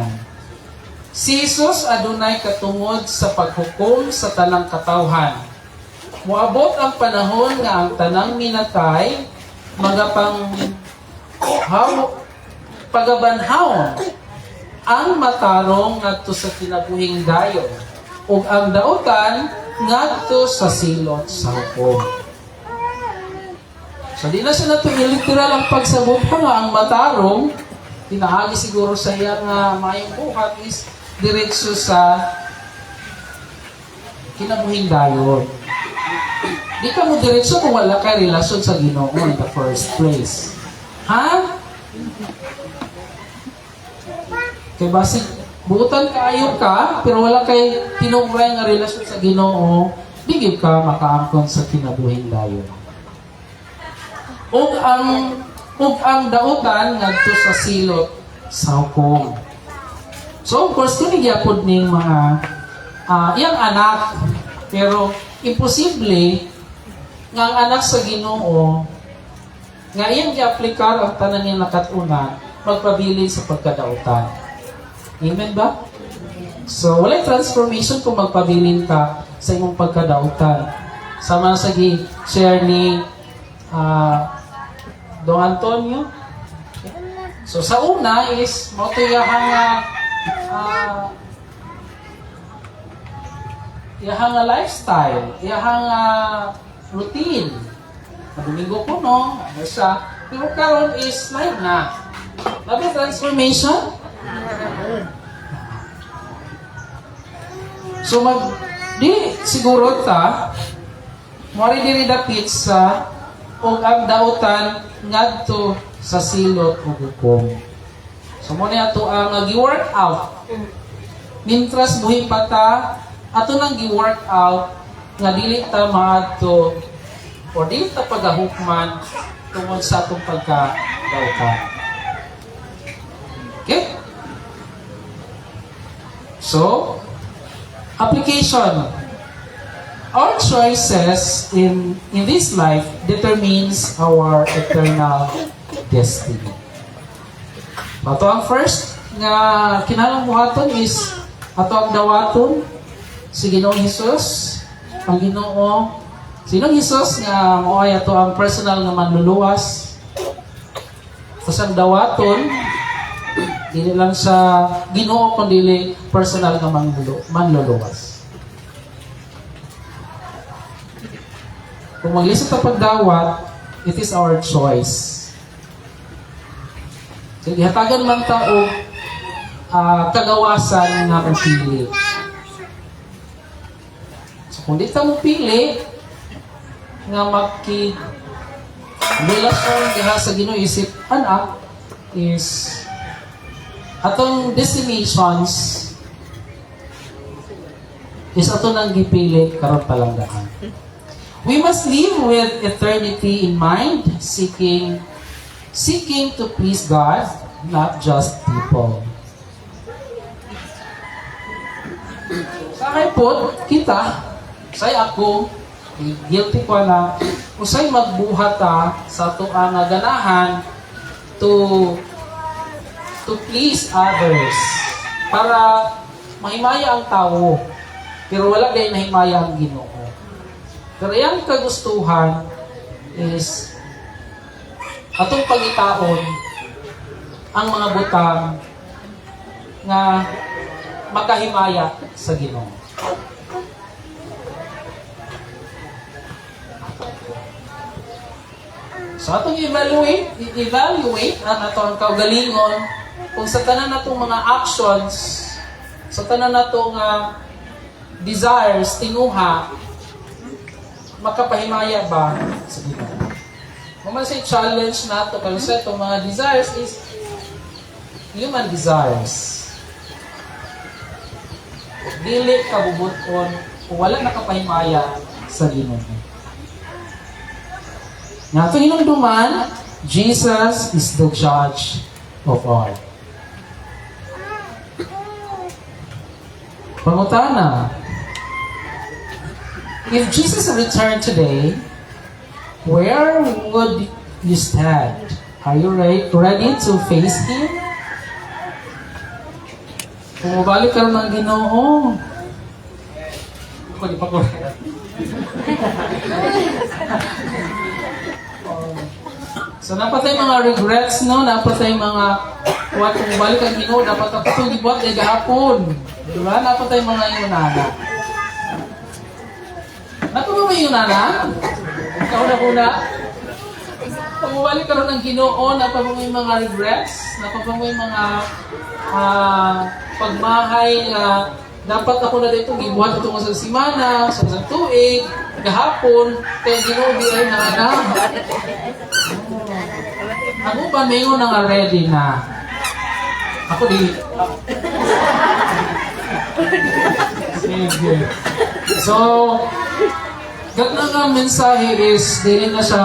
Si Jesus adunay katungod sa paghukom sa tanang katawhan. Moabot ang panahon nga ang tanang minatay pagabanhawon ang matarong ngadto sa kinabuhing dayon ug ang daotan ngadto sa silot sa hukom. So di na siya nato literal ang pagsabot pa nga ang matarong pinaagi siguro sa iya nga mayong buhat is diretso sa kinabuhing dayon. Di ka mo diretso kung wala kay relasyon sa Ginoo in the first place. Ha? Kay basig buutan kaayo ka, pero wala kay tinugray nga relasyon sa Ginoo, di gyud ka makaangkon sa kinabuhing dayon. Ug ang daotan ngadto sa silot sa hukom. So, of course, kini gyapon ning mga iyang anak, pero imposible nga ang anak sa Ginoo nga iyang gi-aplikar ang tanan niyang nakatunan magpabilin sa pagkadaotan. Amen ba? So, walay transformation kung magpabilin ka sa imong pagkadaotan. Sama sa gi-share ni Don Antonio. So, sa una is matuyahang iyahang lifestyle, iyahang routine. Domingo ko, no? Ano siya? Pero karon is live na. Labi transformation? So, di siguro ta, Mori diri dapit sa ug ang dautan ngadto sa silot ug hukom. So mo ni ato ang gi-work out. Mintras buhi pa ta, ato nang gi-work out nga dili ta maadto o dili ta pagahukman tungod sa atong pagka-dautan. Okay? So, application. Our choices in this life determines our eternal destiny. Ato ang first nga kinahanglan buhaton is ato ang dawaton si Ginoong Hesus. Ang Ginoo, sinong Hesus nga mao ay ato ang personal nga manluluwas. Sa dawaton dili lang sa Ginoo kundi personal nga manluluwas. Kung maglisod sa pagdawat, it is our choice. So, ihatagan man tao kagawasan nga pili. So, kung di ta mo pili, nga relasyon diha sa Ginoo isip anak is atong destinations is ato nang gipili karon palanggaan. We must live with eternity in mind, seeking to please God, not just people. Sa po, kita, say ako, guilty ko na, usay magbuhata sa tuang ganahan to please others para mahimaya ang tao, pero wala gay nahimaya ang Ginoo. Pero yung kagustuhan is atong pagitaon ang mga butang nga makahimaya sa Ginoo. So atong evaluate ang atong kaugalingon kung sa tanan natong mga actions, sa tanan natong desires, tinguha, makapahimaya ba sa Ginoo? Kung say challenge nato kung sa itong mga desires is human desires. Dili kabubuton kung wala nakapahimaya sa Ginoo. Nga ito hinumduman, Jesus is the judge of all. Pangutana, if Jesus returned today, where would you stand? Are you ready to face Him? Kung mabalik ka ng Ginoo, di pa ko. So napatay mga regrets, no? Napatay mga kung mabalik ang Ginoo, dapat ako itong gibuhat ay gahapon. Diba? Napatay mga yunana. Napababa yung nana? Ikaw na kuna? Pumabalik ka rin ng Ginoo, napababa yung mga regrets, napababa yung mga pagmahay na dapat ako na dito gibuhat itong sa simana, sa isang tuig, gahapon, kaya Ginoo di ay nana. Ako ba mayon nga ready na? Ako di. Sige. So, ganda nga mensahe is, dili na siya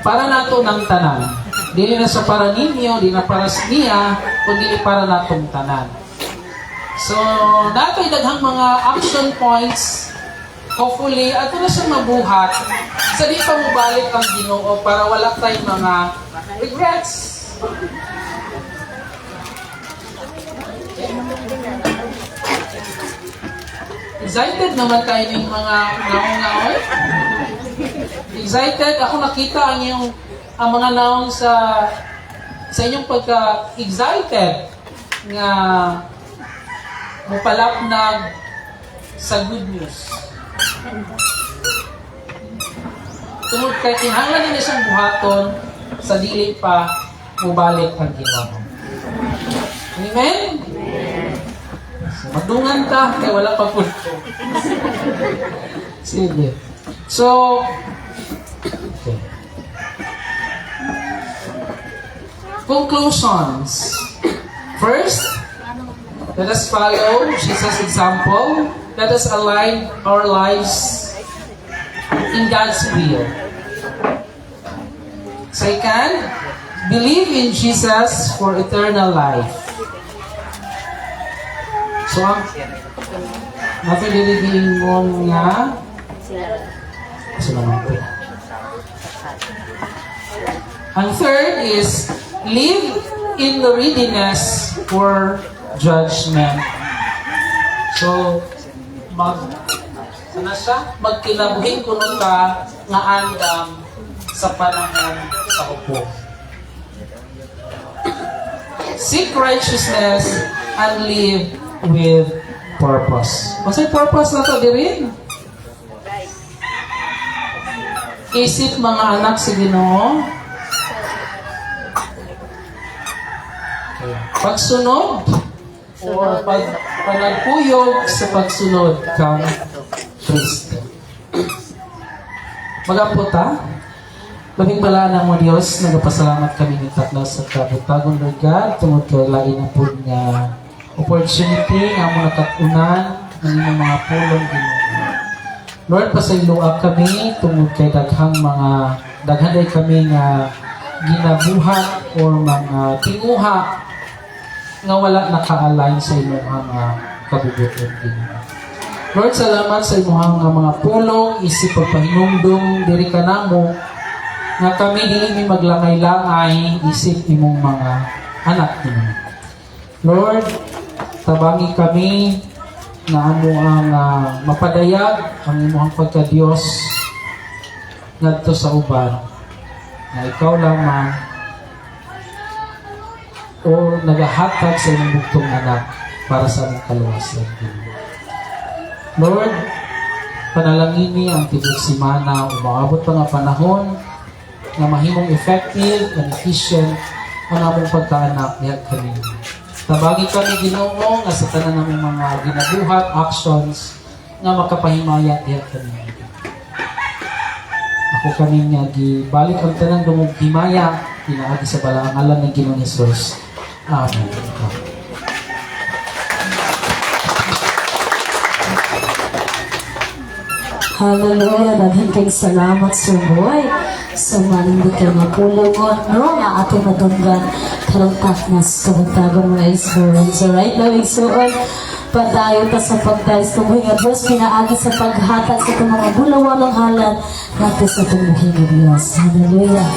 para nato ng tanan. Dili na siya para ninyo, di na para sa niya, kundi para natong tanan. So, natay daghang mga action points. Hopefully, ato na siya mabuhat. Sa di pa mabalik ang Ginoo para wala tayong mga regrets. Excited naman tayo ng mga naong-naon? Excited? Ako nakita ang mga naong sa inyong pagka-excited nga mapalapnag sa good news. Tungod kay kinahanglan din siyang buhaton sa dili pa mubalik ang Ginoo. Amen? So, magdungan ka kay wala pa po. Sige. So, okay. Conclusions. First, let us follow Jesus' example. Let us align our lives in God's will. Second, believe in Jesus for eternal life. So, ang natin diligingon nga salamat po. Ang third is live in the readiness for judgment. So, magkinabuhin kuno ka nga andam sa panahon sa upo. Seek righteousness and live with purpose. Masay purpose na to dirin? Isip mga anak sa Ginoo. Pagsunod o panagpuyog sa pagsunod kang Kristo. Magaputa, labing bala ng mga Diyos, nagpasalamat kami ng tatlo sa kabutagon, Lord God, tungod kay lain na po nga opportunity nga mo nakatunan ng inyong mga pulong Ginoo. Lord, pasayloa kami tungod kay daghanay kami nga ginabuhat or mga tinguha nga wala naka-align sa imong mga kabubuton Ginoo. Lord, salamat sa imong mga pulong, isip pagpahinumdum diri kanamo nga kami dili mi maglangay-langay isip imong mga anak Ginoo. Lord, tabangi kami na amo ang mapadayag ang imong pagka-Dios ngadto sa uban na ikaw lamang o nagahatag sa imong bugtong anak para sa among kaluwasan. Lord, panalangini ang tibok simana o maabot pa nga panahon na mahimong effective and efficient ang among pagkaanak diha kami. Tabagi kami Ginoo nga sa tanan naming mga ginabuhat, actions nga makapahimaya diha kami. Ako kami nga gibalik ang tanang dumog himaya pinaagi sa balaang alam ng Ginoong Hesus. Amen. Hallelujah, daghan kay salamat sa boy. Sa malindi kay mapulungon, no? Nga ato madunggan karong taknas kabutagon mga experience. Alright, now igsuon, padayon ta sa pagdayos ng mga Diyos, pinaagi sa paghatag sa itong mga bulawan ng halan natin sa itong buhay ng Diyos. Hallelujah.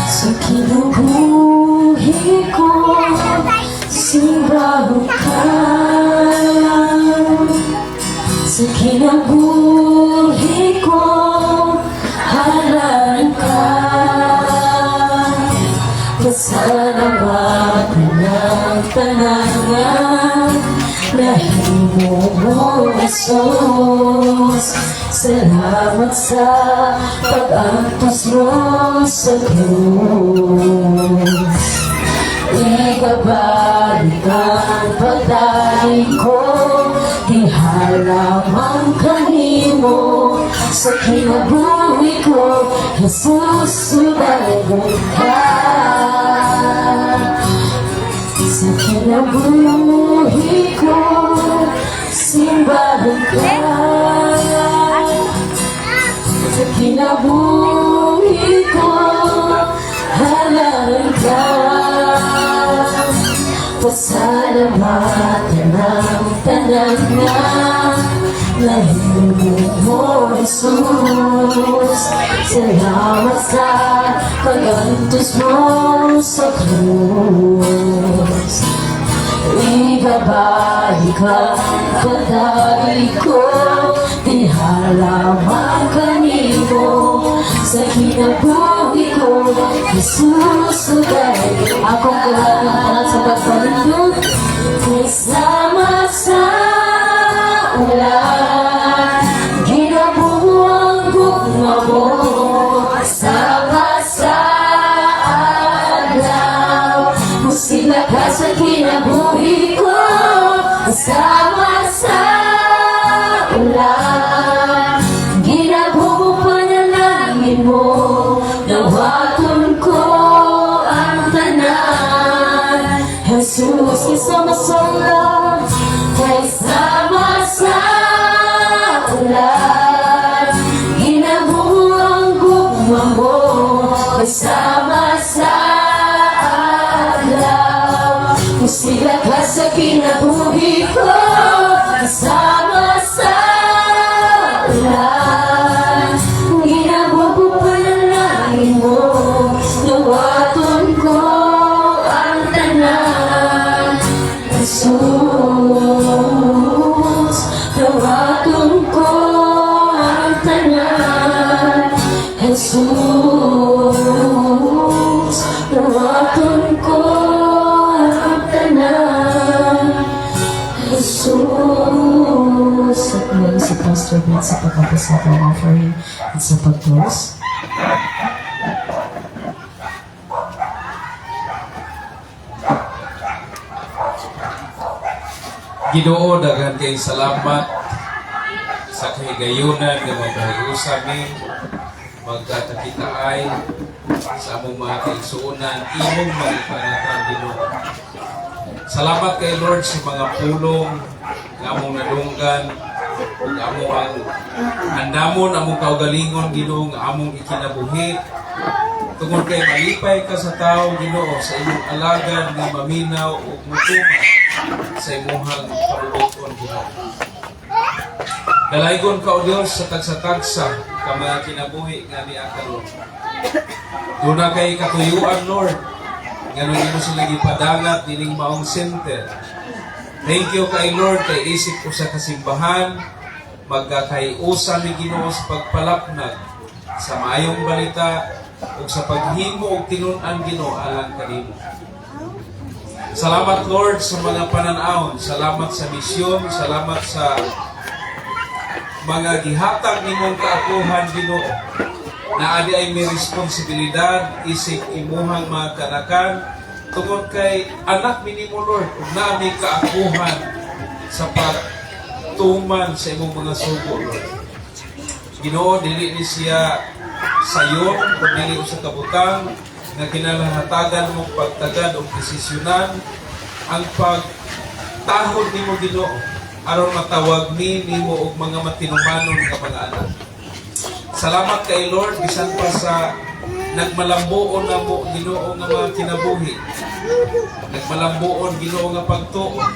Sa kinubuhi ko, simbahan ka. Sa kinabuhi ko, halaan ka. Pasalamatan ng tanangan, nahimo mo, Jesus. Salamat sa pag-antos mo sa krus. Ikabalik ang pagdali ko, di halamang kanimo. Sa kinabuhi ko, Jesus, subaybay ka. Sa kinabuhi ko, simbahan ka. Sa kinabuhi ko, halaan ka. Pasalamatan ng tanan na nahimo mo, Jesus. Salamat sa pag-antos mo sa krus. Ibabalik ang pagdali ko, di halamang kanino. Sa kinabuhi ko, Jesus, sugay akong kailangan sa pagpalindot. Kasama sa ulan, ginabuang gugma mo. Kasama sa adlaw, musila ka sa kinabuhi ko. Kasama Maski sama-sama, may sama sa ulan. Ginabuang gugma mo, may sama sa alaw. Kung sila ka sa kinabuhi ko, kasama sa ulan. Ginawa ko panalangin mo, nawaton ko ang tanan. Jesus, nawaton ko ang tanan. Jesus, nawaton ko ang tanan. Jesus. At ngayon si Pastor Ben sa pagkapos na itong offering at sa pag-close. Ginoo, daghan kay salamat sa kahigayunan nga magpahiusa mi magkatakitaay sa among mga kaigsuonan imong magipanatan Ginoo. Salamat kay Lord sa mga pulong nga among nadunggan ug among andamon among kaugalingon Ginoo nga among ikinabuhi. Tungod kay malipay ka sa tao Ginoo sa imong alagad nga maminaw ug mutuman sa imuhang parugon Ginoo. Dalaygon ka o Dios sa tagsa-tagsa ka mga kinabuhi nga niya karon. Duna kay katuyuan Lord. Ngayon mo sila gipadangat dining maong center. Thank you kay Lord kay isip ko sa kasimbahan magkakaiusa ni Ginoo sa pagpalapnag sa maayong balita ug sa paghimo og tinun-an Ginoo alang kanimo. Salamat Lord sa mga pananaon, salamat sa misyon, salamat sa mga gihatag nimong kaakuhan Ginoo. Na adi ay may responsibilidad isip imuhang mga kanakan tungod kay anak minimo Lord ug naa may kaakuhan sa pagtuman sa imong mga sugo Lord. Ginoo, dili ni siya sayon o dili sa kabutang nga kinalahatagan mong pagtagad o desisyonan ang pagtahod nimo Ginoo aron matawag nimo og mga matinumanon nga mga anak. Salamat kay Lord bisan pa sa nagmalambuon na mo Ginoo nga mga kinabuhi. Nagmalambuon Ginoo nga pagtuon.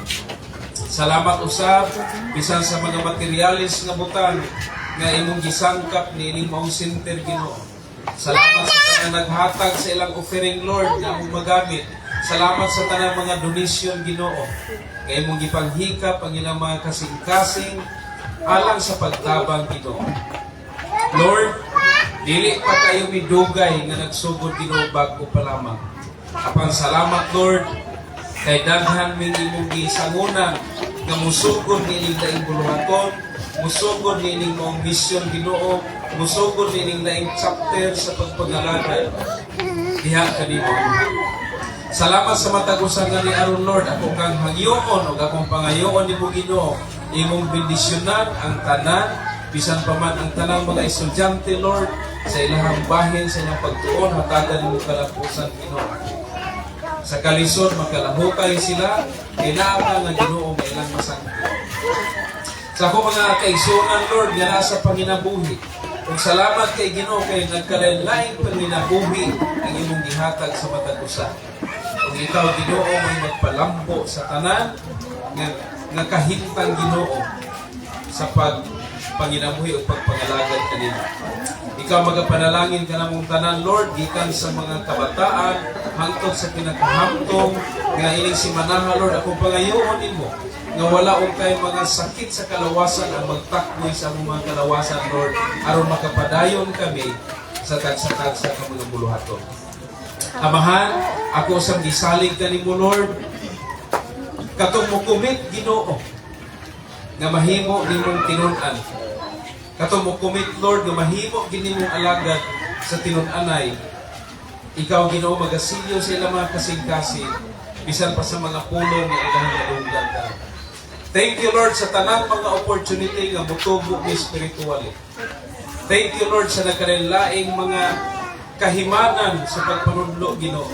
Salamat usab bisan sa mga materialis nga butang nga imong gisangkap ni ining maong center Ginoo. Salamat sa tanang naghatag sa ilang offering Lord nga among magamit. Salamat sa tanang mga donation Ginoo. Kay imong gipanghikap ang ilang mga kasing-kasing alang sa pagtabang Ginoo. Lord, dili pa kayo midugay nga nagsugod Ginoo bago pa lamang. Apan salamat Lord kay daghan ming imong gisangunan nga musugod nining daing buluhaton, musugod nining mong mission Ginoo, musugod nining daing chapter sa pagpangalagad diha kanimo. Salamat sa matagusan nga ni aron Lord ako kang hangyoon ug akong pangayoon nimo Ginoo imong bendisyonan ang tanan bisan pa man ang tanang mga estudyante Lord sa ilahang bahin sa ilang pagtuon hatagan mo kalapusan Ginoo. Sa kalisod makalahukay sila kailangan nga Ginoo may ilang masangko. Sa ako mga kaigsuonan Lord nga nasa panginabuhi. Ug salamat kay Ginoo kay nagkalain-lain panginabuhi ang imong gihatag sa matagusan. Ug ikaw Ginoo may magpalambo sa tanan nga kahintang Ginoo sa panginabuhi o pagpangalagad kanina. Ikaw magapanalangin ka namong tanan, Lord, gikan sa mga kabataan, hangtod sa pinakahamtong, nga ining si Manaha, Lord, akong pangayoon nimo nga wala og kay mga sakit sa kalawasan ang magtakboy sa mga kalawasan, Lord, aron makapadayon kami sa tagsa-tagsa ka mga buluhaton. Amahan, ako sa gisalig kanimo, Lord, katong mo commit Ginoo nga mahimo nimong tinun-an. Katong mo commit Lord nga mahimo gini mong alagad sa tinun-anay. Ikaw Ginoo magasilyo sa ilang mga kasing-kasing bisan pa sa mga pulong nga ilang nadunggan ka. Thank you Lord sa tanang mga opportunity nga mutubo ni spiritually. Thank you Lord sa nagkalaing mga kahimanan sa pagpanudlo Ginoo.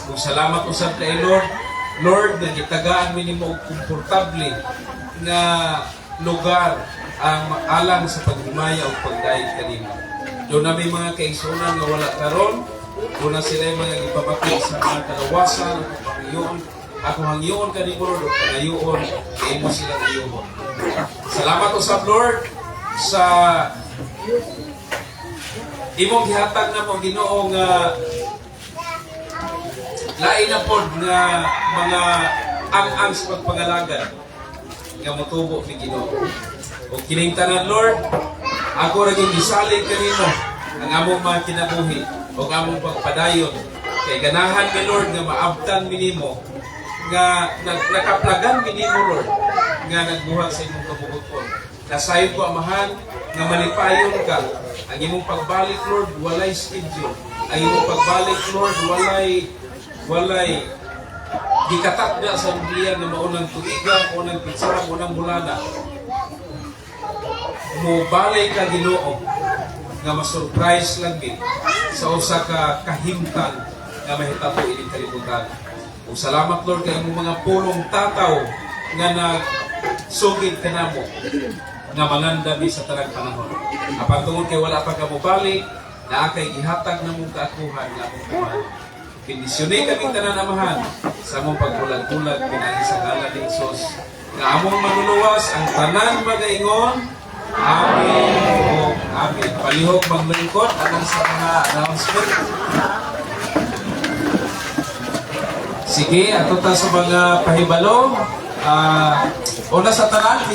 Kung salamat usab kay Lord Lord, na gitagaan mi nimo og komportable nga lugar ang alang sa paghimaya o pagdayeg kanimo. Doon na may mga kaigsunan nga wala karon, doon na sila yung mga ipapakit sa mga kalawasan, o pangayuon. Ako hangyoon kanimo, Lord, o pangayuon, kaya mo sila ngayon. Salamat usab, Lord, sa imong gihatag na mo Ginoo nga lain na pod nga mga ang sa pagpangalagad nga motubo ni Ginoo. O kining tanan, Lord, ako ra gyud gisalig kanimo ang among mga kinabuhi o ang among pagpadayon kay ganahan mi, Lord, nga maabtan mi nimo nga nakaplagan mi nimo, Lord, nga nagbuhat sa imong kabubuton. Nasayon ko, Amahan, nga malipayon ka. Ang imong pagbalik, Lord, walay schedule. Ang imong pagbalik, Lord, walay gikatakda sa Biblia na maunang tuiga, maunang pinsara, maunang bulana. Mubalik ka, Ginoo, nga ma-surprise lang din sa usa ka kahimtang nga mahitabo ining kalibutan. O salamat, Lord, kay imong mga pulong tataw nga nagsugid ka namo nga manganda mi sa tanang panahon. Apan tungod kay wala pa ka mobalik, naa kay gihatag na mong kaakuhan nga among kuhan. Bendisyonay kaming tanan, Amahan, sa among pagbulag-bulag pinagi sa ngalan ni Jesus. Nga among manuluwas ang tanan magaingon. Amen o amen. Palihog maglingkod anong sa mga announcement. Sige, ato ta sa mga pahibalo. Una sa tanan,